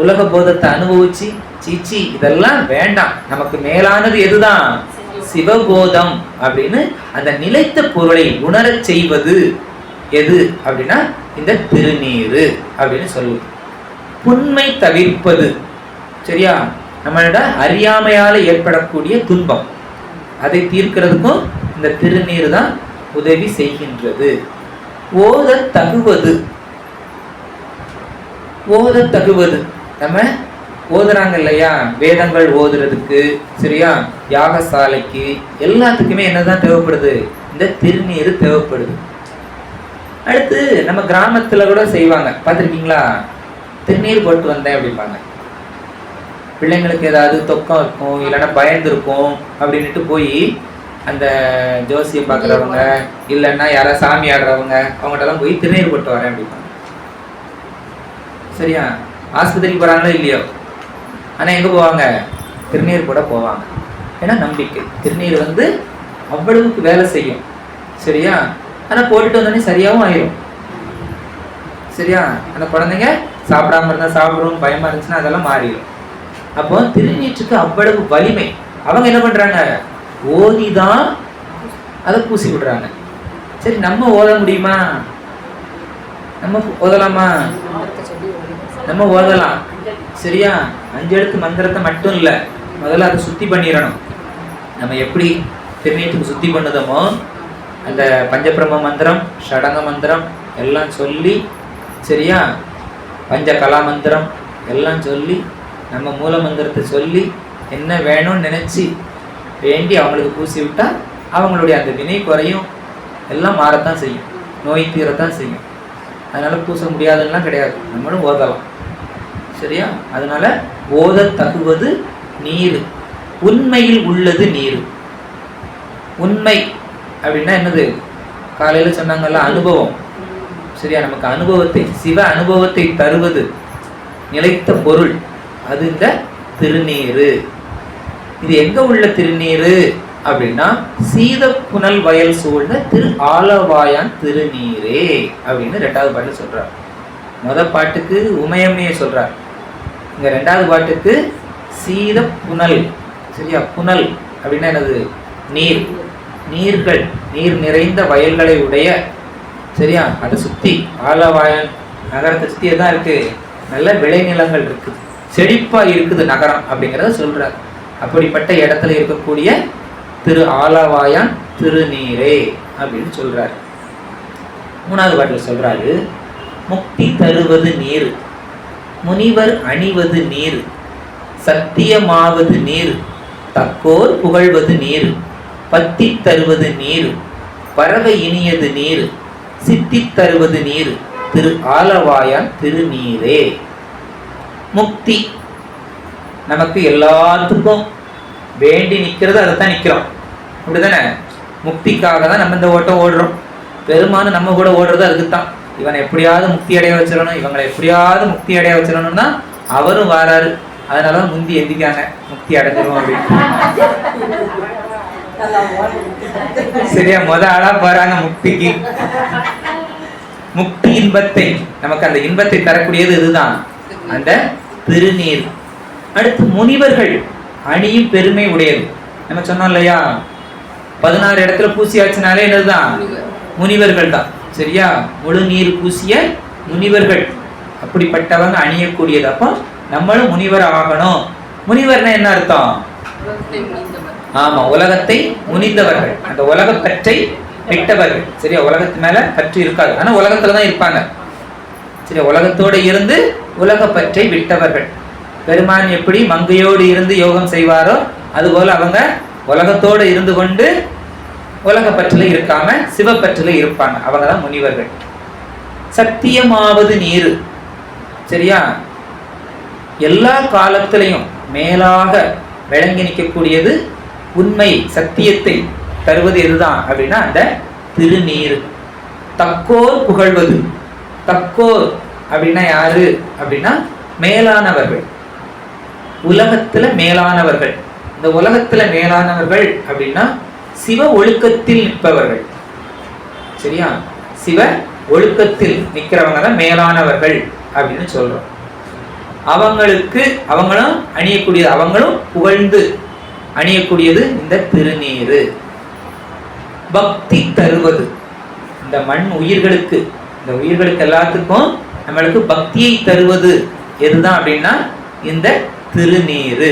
உலக போதத்தை அனுபவிச்சு சீச்சி இதெல்லாம் வேண்டாம், நமக்கு மேலானது எதுதான்? சிவபோதம் அப்படின்னு அந்த நிலைத்த பொருளை உணரச் செய்வது எது அப்படின்னா இந்த திருநீரு அப்படின்னு சொல்லுது. புன்மை தவிர்ப்பது. சரியா? நம்மளோட அறியாமையால ஏற்படக்கூடிய துன்பம், அதை தீர்க்கிறதுக்கும் இந்த திருநீர் தான் உதவி செய்கின்றது. ஓத தகுவது. ஓத தகுவது, நம்ம ஓதுறாங்க இல்லையா? வேதங்கள் ஓதுறதுக்கு, சரியா, யாகசாலைக்கு எல்லாத்துக்குமே என்னதான் தேவைப்படுது? இந்த திருநீர் தேவைப்படுது. அடுத்து நம்ம கிராமத்துல கூட செய்வாங்க, பார்த்துருக்கீங்களா? திருநீர் போட்டு வந்தேன் அப்படிம்பாங்க. பிள்ளைங்களுக்கு ஏதாவது தொக்கம் இருக்கும், இல்லைன்னா பயந்து இருக்கும் அப்படின்ட்டு போய் அந்த ஜோசியை பார்க்குறவங்க, இல்லைன்னா யாராவது சாமி ஆடுறவங்க, அவங்கள்ட்டலாம் போய் திருநீர் போட்டு வரேன் அப்படிம்பாங்க. சரியா? ஆஸ்பத்திரிக்கு போகிறாங்களோ இல்லையோ, ஆனால் எங்கே போவாங்க? திருநீர் போட போவாங்க. ஏன்னா நம்பிக்கை. திருநீர் வந்து அவ்வளவுக்கு வேலை செய்யும். சரியா? ஆனால் போட்டுட்டு வந்தோடனே சரியாகவும் ஆயிரும். சரியா? அந்த குழந்தைங்க சாப்பிடாம இருந்தால் சாப்பிடும், பயமாக இருந்துச்சுன்னா அதெல்லாம் மாறிடும். அப்போ திருநீற்றுக்கு அவ்வளவு வலிமை. அவங்க என்ன பண்ணுறாங்க? ஓதிதான் அதை பூசி விடுறாங்க. சரி, நம்ம ஓத முடியுமா? நம்ம ஓதலாமா? நம்ம ஓதலாம். சரியா? 5 எழுத்து மந்திரத்தை மட்டும் இல்லை, முதல்ல அதை சுத்தி பண்ணிடணும். நம்ம எப்படி திருநீட்டுக்கு சுத்தி பண்ணுதோமோ அந்த பஞ்சபிரம மந்திரம், ஷடங்க மந்திரம் எல்லாம் சொல்லி, சரியா, பஞ்ச கலா மந்திரம் எல்லாம் சொல்லி, நம்ம மூல மந்திரத்தை சொல்லி என்ன வேணும்னு நினச்சி வேண்டி அவங்களுக்கு பூசி விட்டால் அவங்களுடைய அந்த வினை குறையும், எல்லாம் மாறத்தான் செய்யும், நோய் தீரத்தான் செய்யும். அதனால் பூச முடியாதுன்னா கிடையாது, நம்மளும் ஓதலாம். சரியா? அதனால ஓத தகுவது நீர், உண்மையில் உள்ளது நீர். உண்மை அப்படின்னா என்னது? காலையில் சொன்னாங்கல்ல, அனுபவம். சரியா? நமக்கு அனுபவத்தை, சிவ அனுபவத்தை தருவது நிலைத்த பொருள், அது இந்த திருநீரு. இது எங்க உள்ள திருநீரு அப்படின்னா சீத புனல் வயல் சூழ்ந்த திரு ஆலவாயான் திருநீரே அப்படின்னு 2வது பாட்டு சொல்றார். முதல் பாட்டுக்கு உமையம்மையை சொல்றார், இங்க 2வது பாட்டுக்கு சீத புனல். சரியா? புனல் அப்படின்னா என்னது? நீர், நீர்கள், நீர் நிறைந்த வயல்களை உடைய. சரியா? அதை சுத்தி ஆலவாயான் நகரத்தை சுத்தியே தான் இருக்கு, நல்ல விளைநிலங்கள் இருக்குது. செழிப்பா இருக்குது நகரம் அப்படிங்கிறத சொல்றார். அப்படிப்பட்ட இடத்துல இருக்கக்கூடிய திரு ஆலவாயான் திருநீரே அப்படின்னு சொல்றாரு. மூணாவது பாட்டில் சொல்றாரு, முக்தி தருவது நீர், முனிவர் அணிவது நீர், சத்தியமாவது நீர், தக்கோர் புகழ்வது நீர், பத்தி தருவது நீர், பறவை இனியது நீர், சித்தி தருவது நீர், திரு ஆலவாயான் திருநீரே. முக்தி நமக்கு எல்லாத்துக்கும் வேண்டி நிற்கிறது, அதைத்தான் நிற்கிறோம், அப்படிதானே? முக்திக்காக தான் நம்ம இந்த ஓட்டம் ஓடுறோம். பெருமானு நம்ம கூட ஓடுறது அதுக்குத்தான். இவனை எப்படியாவது முக்தி அடைய வச்சிடணும், இவங்களை எப்படியாவது முக்தி அடைய வச்சிடணும்னா அவரும் வாராரு. அதனாலதான் முந்தி எந்திக்காங்க, முக்தி அடைஞ்சிரும் அப்படின்னு. சரியா, ஆளா போறாங்க முக்திக்கு. முக்தி இன்பத்தை, நமக்கு அந்த இன்பத்தை தரக்கூடியது இதுதான், அந்த திருநீர். அடுத்து முனிவர்கள் அணியும் பெருமை உடையது. நம்ம சொன்னோம் இல்லையா, 16 இடத்துல பூசியாச்சுனாலே என்னதுதான்? முனிவர்கள் தான். சரியா, முழு நீர் பூசிய முனிவர்கள், அப்படிப்பட்டவங்க அணியக்கூடியது. அப்போ நம்மளும் முனிவர் ஆகணும். முனிவர்னா என்ன அர்த்தம்? ஆமா, உலகத்தை முனிந்தவர்கள், அந்த உலக பற்றை விட்டவர்கள். சரியா, உலகத்து மேல பற்று இருக்காது, ஆனா உலகத்துலதான் இருப்பாங்க. சரியா, உலகத்தோட இருந்து உலக பற்றை விட்டவர்கள். பெருமான் எப்படி மங்கையோடு இருந்து யோகம் செய்வாரோ அதுபோல அவங்க உலகத்தோடு இருந்து கொண்டு உலக பற்றில இருக்காம சிவப்பற்றில இருப்பாங்க, அவங்கதான் முனிவர்கள். சத்தியமாவது நீர். சரியா, எல்லா காலத்திலையும் மேலாக விளங்கி நிற்கக்கூடியது உண்மை சத்தியத்தை தருவது எதுதான் அப்படின்னா அந்த திருநீர். தக்கோர் புகழ்வது. தக்கோர் அப்படின்னா யாரு அப்படின்னா மேலானவர்கள், உலகத்துல மேலானவர்கள். இந்த உலகத்துல மேலானவர்கள் அப்படின்னா சிவ ஒழுக்கத்தில் நிற்பவர்கள். சரியா, சிவ ஒழுக்கத்தில் நிற்கிறவங்க தான் மேலானவர்கள் அப்படின்னு சொல்றோம். அவங்களுக்கு அவங்களும் அணியக்கூடியது, அவங்களும் புகழ்ந்து அணியக்கூடியது இந்த திருநீரு. பக்தி தருவது. இந்த மண் உயிர்களுக்கு, இந்த உயிர்களுக்கு எல்லாத்துக்கும் நம்மளுக்கு பக்தியை தருவது எதுதான் அப்படின்னா இந்த திருநீரு.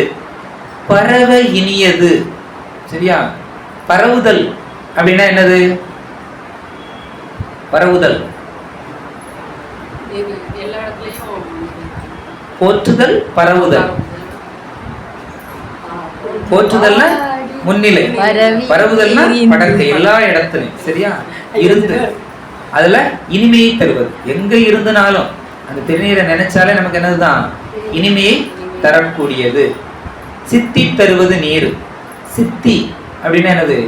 பரவ இனியது. சரியா, பரவுதல் அப்படின்னா என்னது? பரவுதல், போற்றுதல், பரவுதல். போற்றுதல்னா முன்னிலை, பரவுதல்னா படர்க்கை, எல்லா இடத்துலையும். சரியா, இருந்து அதுல இனிமையை தருவது. எங்க இருந்தனாலும் அந்த திருநீரை நினைச்சாலே நமக்கு என்னதுதான்? இனிமையை தரக்கூடியது. சித்தி தருவது நீர். சித்தி அப்படின்னா என்னது?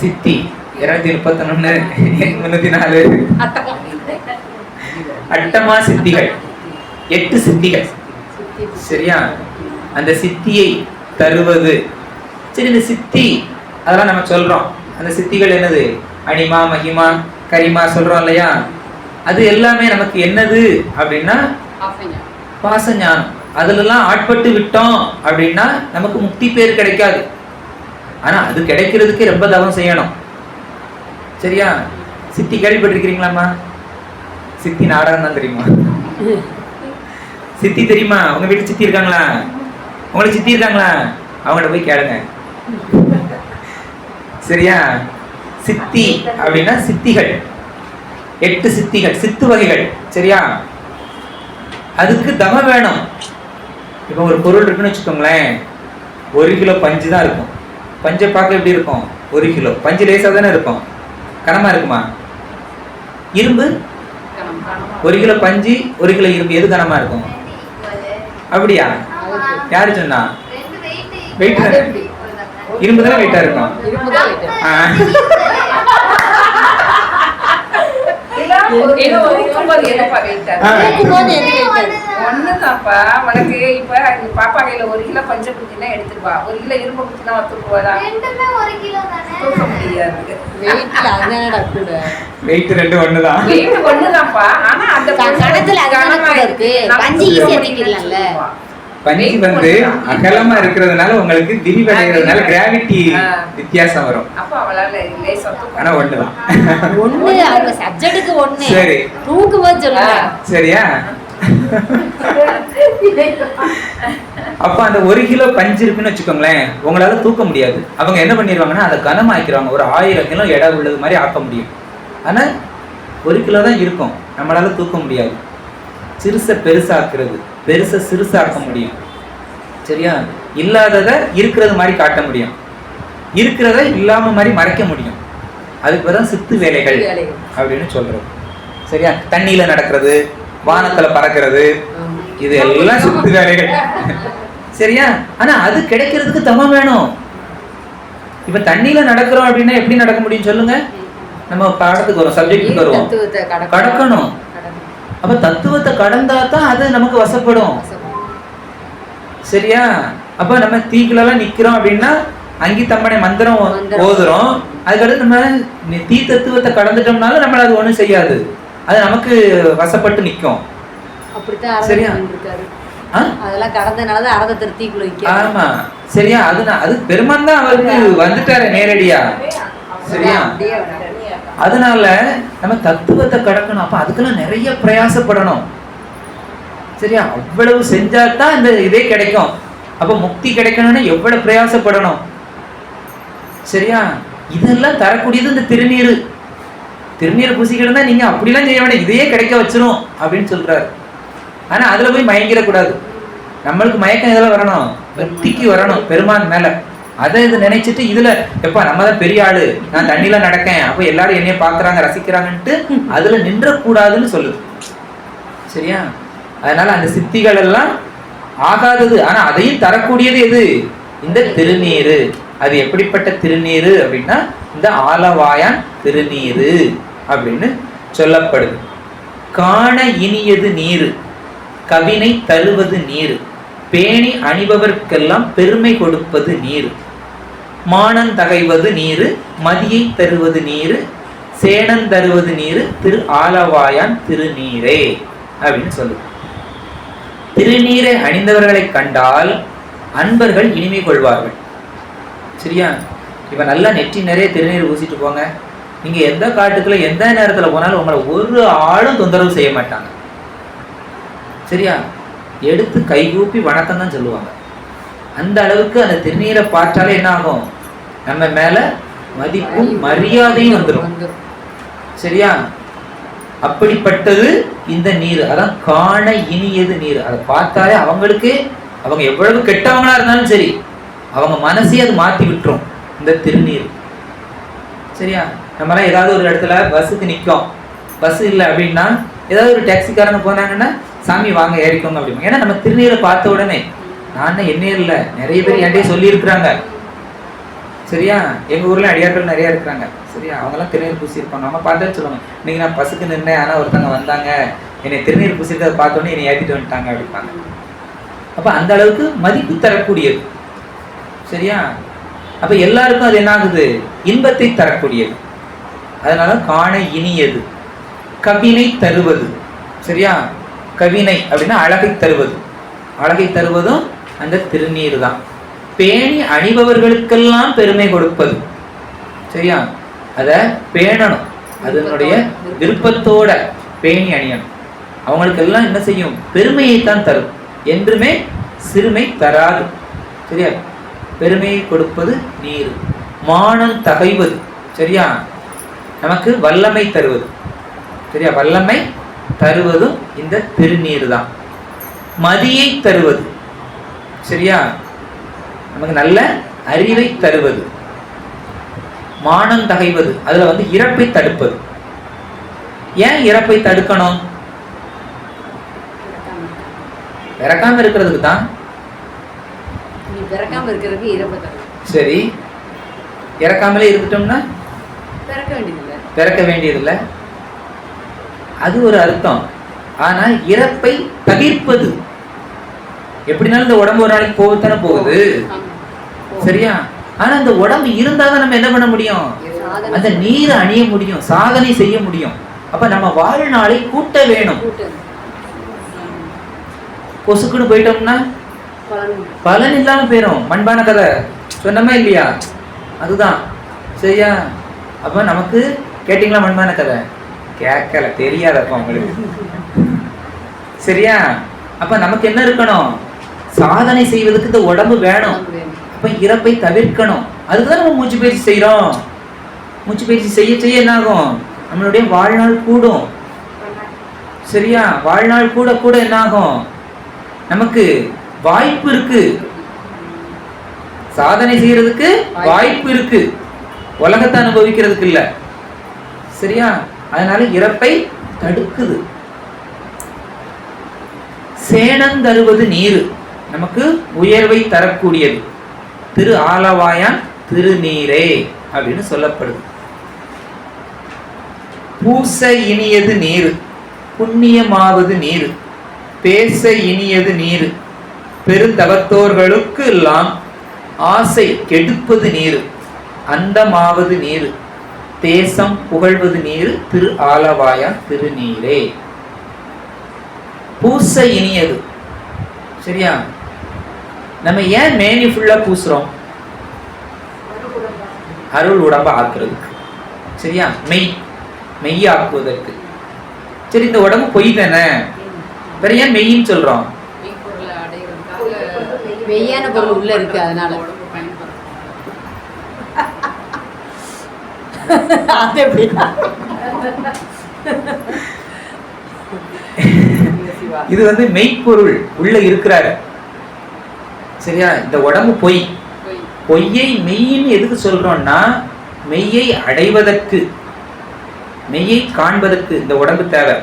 சித்தி 231 304 அட்டமா சித்திகள், 8 சித்திகள். சரியா, அந்த சித்தியை தருவது. சரி, இந்த சித்தி அதெல்லாம் நம்ம சொல்றோம். அந்த சித்திகள் என்னது? அனிமா, மகிமா, கரிமா சொல்றோம் இல்லையா? அது எல்லாமே நமக்கு என்னது அப்படின்னா பாசஞானம். அதுலலாம் ஆட்பட்டு விட்டோம் அப்படின்னா நமக்கு முக்தி பேர் கிடைக்காது. ஆனா அது கிடைக்கிறதுக்கு ரொம்ப தவம் செய்யணும். சரியா, சித்தி கேள்விப்பட்டிருக்கிறீங்களாம்மா? சித்தி நாடகம் தான் தெரியுமா? சித்தி தெரியுமா? உங்க வீட்டு சித்தி இருக்காங்களா? உங்களுக்கு சித்தி இருக்காங்களா? அவங்கள்ட்ட போய் கேளுங்க. சரியா, சித்தி அப்படின்னா சித்திகள், 8 சித்திகள், சித்து வகைகள். சரியா, அதுக்கு தவம் வேணும். இப்போ ஒரு பொருள் இருக்குன்னு வச்சுக்கோங்களேன், 1 கிலோ பஞ்சு தான் இருக்கும். பஞ்சை பார்க்க எப்படி இருக்கும்? 1 கிலோ பஞ்சு லேசாக தானே இருக்கும், கனமா இருக்குமா? இரும்பு 1 கிலோ பஞ்சு 1 கிலோ இரும்பு எது கனமா இருக்கும்? அப்படியா? யாரு சொன்னா? வெயிட் தானே, இரும்பு தானே வெயிட்டா இருக்கும். ஒண்ணுதான்ப்பா உனக்கு. இப்ப பாப்பா கையில 1 கிலோ பஞ்ச குத்தினா எடுத்துருப்பா, 1 கிலோ இரும்பு குத்தினா ஒத்துக்குவாதா? தூக்க முடியாது. வெயிட் ரெண்டு ஒண்ணுதான். வெயிட் ஒண்ணுதான்ப்பா, ஆனா அந்த கணத்துல கனமா இருக்கு. பஞ்சு ஈஸியா தூக்கிடலாம்ல. பஞ்சு வந்து அகலமா இருக்கிறதுனால உங்களுக்கு விரிவடைகிறதுனால கிராவிட்டி வித்தியாசம் வரும். அப்ப அவளால லேசா தூக்க. ஆனா ஒண்ணுதான். ஒண்ணு அவங்க சப்ஜெக்ட்டுக்கு ஒண்ணு. சரி, தூக்கும்போது சொல்லுங்க. சரியா? அப்ப அந்த 1 கிலோ பஞ்சு இருக்குன்னு வச்சுக்கோங்களேன், உங்களால தூக்க முடியாது. அவங்க என்ன பண்ணிடுவாங்கன்னா அதை கனமாக்கிறாங்க, ஒரு 1000 கிலோ எடை உள்ளது மாதிரி ஆக்க முடியும். ஆனா 1 கிலோ தான் இருக்கும், நம்மளால தூக்க முடியாது. சிறுசை பெருசாக்குறது, பெருசை சிறுசாக்க முடியும். சரியா? இல்லாததை இருக்கிறது மாதிரி காட்ட முடியும், இருக்கிறத இல்லாம மாதிரி மறைக்க முடியும். அதுக்கு தான் சித்து வேலைகள் அப்படின்னு சொல்றது. சரியா? தண்ணியில நடக்கிறது, வானத்துல பறக்கிறது, இது எல்லாம் சித்து வேலைகள். சரியா? ஆனா அது கிடைக்கிறதுக்கு தவம் வேணும். இப்ப தண்ணியில நடக்கிறோம் அப்படின்னா எப்படி நடக்க முடியும் சொல்லுங்க? நம்ம பாடத்துக்கு வரும், சப்ஜெக்ட்டுக்கு வருவோம், கடக்கணும். அப்ப தத்துவத்தை கடந்தா தான் அது நமக்கு வசப்படும். சரியா? அப்ப நம்ம தீக்குலாம் நிக்கிறோம் அப்படின்னா அங்கி தம்மனை மந்திரம் ஓதுறோம், அதுக்கடுத்து நம்ம தீ தத்துவத்தை கடந்துட்டோம்னாலும் நம்மள அது ஒண்ணும் செய்யாது, அது நமக்கு வசப்பட்டு நிக்கும். சரியா? அதெல்லாம் கடந்தனாலதான் அரத தீக்குள்ள வைக்க. ஆமா. சரியா? அது பெருமான் தான் அவருக்கு வந்துட்டாரு நேரடியா. சரியா? அதனால நம்ம தத்துவத்தை கடக்கணும். அப்ப அதுக்கெல்லாம் நிறைய பிரயாசப்படணும். சரியா? அவ்வளவு செஞ்சாதான் இந்த இதே கிடைக்கும். அப்ப முக்தி கிடைக்கணும்னா எவ்வளவு பிரயாசப்படணும். சரியா? இதெல்லாம் தரக்கூடியது இந்த திருநீர். திருநீரை பூசிக்கிட்டு தான் நீங்க அப்படிலாம் செய்ய வேண்டாம், இதையே கிடைக்க வச்சிரும் அப்படின்னு சொல்றாரு. ஆனா அதுல போய் மயங்கிடக்கூடாது. நம்மளுக்கு மயக்கம் இதெல்லாம் வரணும், பக்திக்கு வரணும் பெருமான் மேல. அதை இது நினைச்சிட்டு இதுல எப்பா நம்ம தான் பெரிய ஆளு, நான் தண்ணியில நடக்கேன், அப்ப எல்லாரும் என்னைய பாக்குறாங்க ரசிக்கிறாங்கன்ட்டு அதுல நின்ற கூடாதுன்னு சொல்லுது. சரியா? அதனால அந்த சித்திகள் எல்லாம் ஆகாதது. ஆனா அதையும் தரக்கூடியது எது? இந்த திருநீரு. அது எப்படிப்பட்ட திருநீரு அப்படின்னா இந்த ஆலவாயான் திருநீரு அப்படின்னு சொல்லப்படுது. காண இனியது நீரு, கவினை தருவது நீரு, பேணி அணிபவர்க்கெல்லாம் பெருமை கொடுப்பது நீரு, மானன் தகைவது நீரு, மதியை தருவது நீரு, சேனன் தருவது நீரு, திரு ஆலவாயான் திருநீரே அப்படின்னு சொல்லுது. திருநீரை அணிந்தவர்களை கண்டால் அன்பர்கள் இனிமை கொள்வார்கள். சரியா? இப்ப நல்லா நெற்றி நிறைய திருநீர் பூசிட்டு போங்க, நீங்க எந்த காட்டுக்குள்ள எந்த நேரத்துல போனாலும் உங்களை ஒரு ஆளும் தொந்தரவு செய்ய மாட்டாங்க. சரியா? எடுத்து கைகூப்பி வணக்கம் தான் சொல்லுவாங்க. அந்த அளவுக்கு அந்த திருநீரை பார்த்தாலே என்ன ஆகும்? நம்ம மேல மதிப்பும் மரியாதையும் வந்துடும். சரியா? அப்படிப்பட்டது இந்த நீர். அதான் காண இனியது நீர். அதை பார்த்தாலே அவங்களுக்கு, அவங்க எவ்வளவு கெட்டவங்களா இருந்தாலும் சரி, அவங்க மனசையே அது மாத்தி விட்டுரும் இந்த திருநீர். சரியா? நம்மளாம் ஏதாவது ஒரு இடத்துல பஸ்ஸுக்கு நிற்கும், பஸ் இல்லை அப்படின்னா ஏதாவது ஒரு டாக்ஸிக்காரங்க போனாங்கன்னா சாமி வாங்க ஏறிக்கோங்க அப்படிமா. ஏன்னா நம்ம திருநீரை பார்த்த உடனே, நான் என்ன இல்லை, நிறைய பேர் என்கிட்டயே சொல்லியிருக்கிறாங்க. சரியா? எங்கள் ஊரில் அடியார்கள் நிறையா இருக்கிறாங்க. சரியா? அவங்கெல்லாம் திருநீர் பூசியிருப்பாங்க. நம்ம பார்த்தாலும் சொல்லுவாங்க, இன்னைக்கு நான் பஸ்ஸுக்கு நின்னேன், ஆனால் ஒருத்தவங்க வந்தாங்க, என்னை திருநீர் பூசியிருக்கிறத பார்த்தோன்னே என்னை ஏற்றிட்டு வந்துட்டாங்க அப்படிப்பாங்க. அப்போ அந்த அளவுக்கு மதிப்பு தரக்கூடியது. சரியா? அப்போ எல்லாருக்கும் அது என்ன ஆகுது? இன்பத்தை தரக்கூடியது. அதனால காண இனியது. கவினை தருவது. சரியா? கவினை அப்படின்னா அழகை தருவது. அழகை தருவதும் அந்த திருநீர் தான். பேணி அணிபவர்களுக்கெல்லாம் பெருமை கொடுப்பது. சரியா? அதை பேணணும், அதனுடைய விருப்பத்தோட பேணி அணியணும். அவங்களுக்கெல்லாம் என்ன செய்யும்? பெருமையைத்தான் தரும், என்றுமே சிறுமை தராது. சரியா? பெருமையை கொடுப்பது நீர். மானம் தகைவது. சரியா? நமக்கு வல்லமை தருவது. சரியா? வல்லமை தருவதும் இந்த திருநீர் தான். மதியை தருவது. சரியா? நமக்கு நல்ல அறிவை தருவது. மானம் தகைவது, அதுல வந்து இறப்பை தடுப்பது. ஏன் இறப்பை தடுக்கணும்? பிறக்காம இருக்கிறதுக்கு தான். சரி, இறக்காமலே இருந்துட்டோம்னா பிறக்க வேண்டியதில்லை, அது ஒரு அர்த்தம். ஆனா இறப்பை தவிர்ப்பது. எப்படினாலும் இந்த உடம்பு ஒரு நாளைக்கு போகத்தானே போகுது. சரியா? ஆனா இந்த உடம்பு இருந்தாதான் நம்ம என்ன பண்ண முடியும்? அந்த நீரை அணிய முடியும், சாதனை செய்ய முடியும். அப்ப நம்ம வாழ்நாளை கூட்ட வேணும். பொசுக்குன்னு போயிட்டோம்னா பலன் இல்லாம போயிடும். மண்பான கதை சொன்னமே இல்லையா? அதுதான். சரியா? அப்ப நமக்கு கேட்டீங்களா மண்பான கதை? கேட்கல, தெரியாதப்ப உங்களுக்கு. சரியா? அப்ப நமக்கு என்ன இருக்கணும்? சாதனை செய்வதற்கு இந்த உடம்பு வேணும். அப்ப இறப்பை தவிர்க்கணும். அதுக்குதான் நம்ம மூச்சு பயிற்சி செய்யறோம். மூச்சு பயிற்சி செய்ய செய்ய என்ன ஆகும்? நம்மளுடைய வாழ்நாள் கூடும். சரியா? வாழ்நாள் கூட கூட என்ன ஆகும்? நமக்கு வாய்ப்பு இருக்கு, சாதனை செய்யறதுக்கு வாய்ப்பு இருக்கு, உலகத்தை அனுபவிக்கிறதுக்கு இல்ல. சரியா? அதனால இறப்பை தடுக்குது. சேனம் தருவது நீர், நமக்கு உயர்வை தரக்கூடியது. திரு ஆலவாயான் திருநீரே அப்படின்னு சொல்லப்படுது. பூச இனியது நீர், புண்ணியமாவது நீர், பேச இனியது நீர், பெருந்தவத்தோர்களுக்கு எல்லாம் ஆசை கெடுப்பது நீர், அந்தமாவது நீர், தேசம் புகழ்வது நீர், திரு ஆலவாயான் திருநீரே. பூச இனியது. சரியா? நம்ம ஏன் மேனி ஃபுல்லா பூசுறோம்? அருள் உடம்ப ஆக்குறதுக்கு. சரியா? மெய்யாக்குவதற்கு. சரி, இந்த உடம்பு பொய் தானே, வேற ஏன் மெய்ன்னு சொல்றோம்? மெய்யான பொருள் உள்ள இருக்கு, அதனால. இது வந்து மெய்ப்பொருள் உள்ள இருக்கிறாரு. சரியா? இந்த உடம்பு பொய். பொய்யை மெய்ன்னு எதுக்கு சொல்றோம்னா, மெய்யை அடைவதற்கு, மெய்யை காண்பதற்கு இந்த உடம்பு தேவை.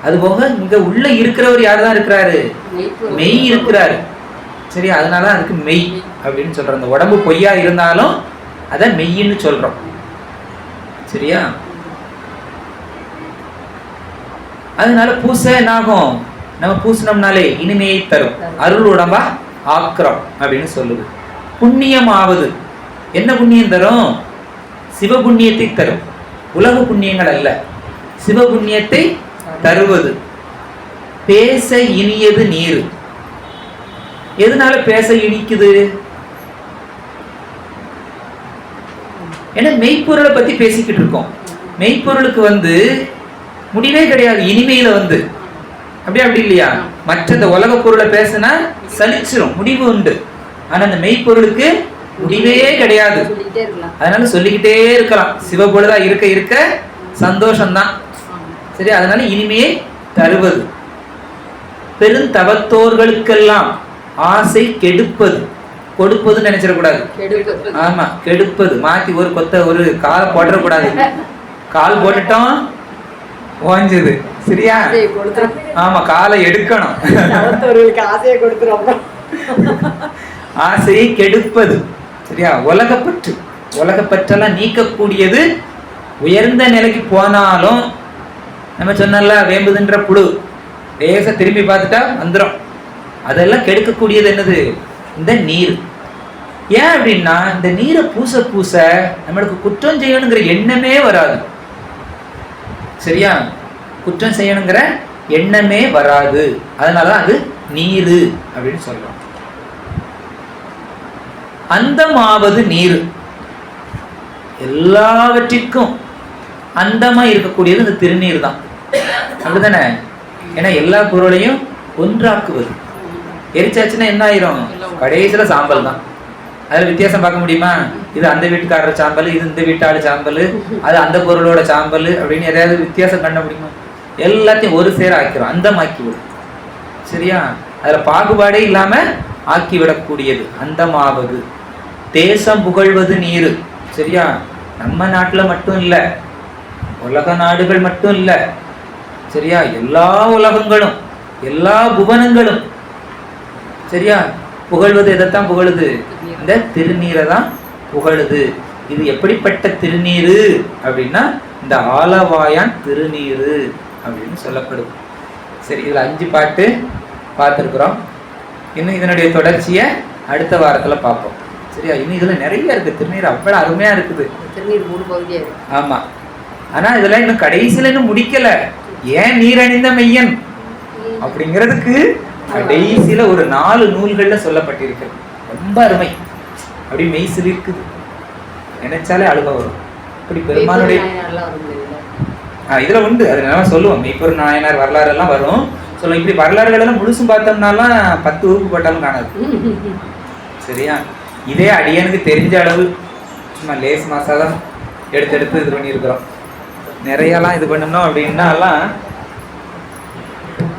அதுபோக இங்க உள்ள இருக்கிறவர் யார் தான் இருக்கிறாரு? மெய் இருக்கிறாரு. சரியா? அதனால அதுக்கு மெய் அப்படின்னு சொல்றோம். இந்த உடம்பு பொய்யா இருந்தாலும் அத மெய்ன்னு சொல்றோம். சரியா? அதனால பூச என்னாகும்? நம்ம பூசணம்னாலே இனிமையை தரும், அருள் உடம்பா ஆக்குறோம் அப்படின்னு சொல்லுது. புண்ணியமாவது, என்ன புண்ணியம் தரும்? சிவபுண்ணியத்தை தரும். உலக புண்ணியங்கள் அல்ல, சிவபுண்ணியத்தை தருவது. பேச இனியது நீர். எதனால பேச இனிக்குது? ஏன்னா மெய்ப்பொருளை பத்தி பேசிக்கிட்டு இருக்கோம். மெய்ப்பொருளுக்கு வந்து முடிவே கிடையாது இனிமையில வந்து. அப்படி இல்லையா? மற்ற இந்த உலக பொருளை பேசினா சலிச்சிரும், முடிவு உண்டு. ஆனா இந்த மெய்ப்பொருளுக்கு முடிவே கிடையாது. அதனால சொல்லிக்கிட்டே இருக்கலாம். சிவபொழுதா இருக்க இருக்க சந்தோஷம்தான். சரி? அதனால இனிமையை தருவது. பெருந்தவத்தோர்களுக்கெல்லாம் ஆசை கெடுப்பது. கொடுப்பதுன்னு நினைச்சிடக்கூடாது. ஆமா, கெடுப்பது. மாத்தி ஒரு கொத்த ஒரு காலை போடக்கூடாது. கால் போட்டுட்டோம் ஓஞ்சது. சரியா? ஆமா, காலை எடுக்கணும். ஆசையை கெடுப்பது. சரியா? உலகப்பற்று, உலகப்பற்றெல்லாம் நீக்கக்கூடியது. உயர்ந்த நிலைக்கு போனாலும் நம்ம சொன்னல, வேம்புதுன்ற புழு லேச திரும்பி பார்த்துட்டா வந்துடும். அதெல்லாம் கெடுக்கக்கூடியது என்னது? இந்த நீர். ஏன் அப்படின்னா, இந்த நீரை பூச பூச நம்மளுக்கு குற்றம் செய்யணுங்கிற எண்ணமே வராது. சரியா? குற்றம் செய்யணுங்கிற எண்ணமே வராது. அதனாலதான் அது நீரு அப்படின்னு சொல்றோம். அந்தமாவது நீர், எல்லாவற்றிற்கும் அந்தமா இருக்கக்கூடியது இந்த திருநீர் தான். அப்படிதானே? ஏன்னா எல்லா பொருளையும் ஒன்றாக்குவது. எரிச்சாச்சுன்னா என்ன ஆயிரும்? கடைசியில சாம்பல் தான். அதுல வித்தியாசம் பார்க்க முடியுமா? இது அந்த வீட்டுக்காரர் சாம்பல், இது இந்த வீட்டாளு சாம்பல், அது அந்த பொருளோட சாம்பல் அப்படின்னு எதாவது வித்தியாசம் கண்ட முடியுமா? எல்லாத்தையும் ஒரு சேர ஆக்கிறோம், அந்தமாக்கி விடும். சரியா? அதுல பாகுபாடே இல்லாம ஆக்கி விடக்கூடியது அந்தமாவது. தேசம் புகழ்வது நீர். சரியா? நம்ம நாட்டுல மட்டும் இல்ல, உலக நாடுகள் மட்டும் இல்ல. சரியா? எல்லா உலகங்களும், எல்லா புவனங்களும் சரியா புகழ்வது எதைத்தான் புகழுது? இந்த திருநீரை தான் புகழுது. இது எப்படிப்பட்ட திருநீரு அப்படின்னா, இந்த ஆலவாயான் திருநீரு அப்படின்னு சொல்லப்படுது. சரி, இதுல 5 பாட்டு பார்த்துருக்குறோம். இன்னும் இதனுடைய தொடர்ச்சியை அடுத்த வாரத்துல பார்ப்போம். சரியா? இன்னும் இதுல நிறைய இருக்கு. திருநீர் அவ்வளவு அருமையா இருக்குது. திருநீர் 3 பகுதியா இருக்கு. ஆமா, ஆனா இதெல்லாம் இன்னும் கடைசியில இன்னும் முடிக்கல. ஏன் நீர் அணிந்த மெய்யன் அப்படிங்கிறதுக்கு கடைசியில ஒரு 4 நூல்கள்ல சொல்லப்பட்டிருக்கு. ரொம்ப அருமை. அப்படி மெய் சிலிர்க்குது, நினைச்சாலே அழுக வரும். இப்படி பெருமானுடைய இதுல உண்டு. அது நல்லா சொல்லுவோம். மெய்ப்பொருள் நாயனார் வரலாறு எல்லாம் வரும். சொல்லுவோம். இப்படி வரலாறுகள் எல்லாம் முழுசும் பார்த்தோம்னாலாம் 10 வகுப்பு போட்டாலும் காணாது. சரியா? இதே அடியனுக்கு தெரிஞ்ச அளவு சும்மா லேஸ் மாசாதான் எடுத்து இது பண்ணியிருக்கிறோம். நிறையலாம் இது பண்ணணும் அப்படின்னாலாம்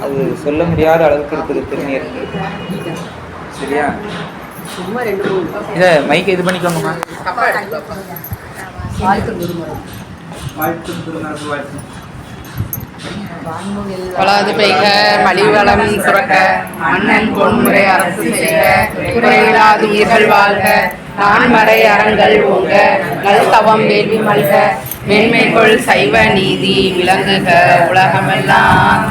அது சொல்ல முடியாத அளவுக்கு இருக்குது திருநீர். சரியா? சும்மா 2-3 இதை மைக்கை இது பண்ணிக்கோங்கம்மா. வாழ்த்து குருமரம் வாழ்த்து குருநாதர் வாழ்த்து. வளாது பெய்க மலிவளம் சுரக்க மன்னன் பொன்முறை அரசு செய்க குறையில்லாது உயிர்கள் வாழ்க நான்மறை அறங்கள் ஓங்க நல்தவம் வேள்வி மல்க மென்மைகொள் சைவ நீதி விளங்குக உலகமெல்லாம்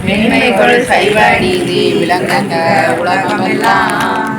மென்மைகொள் சைவ நீதி விளங்குக உலகமெல்லாம்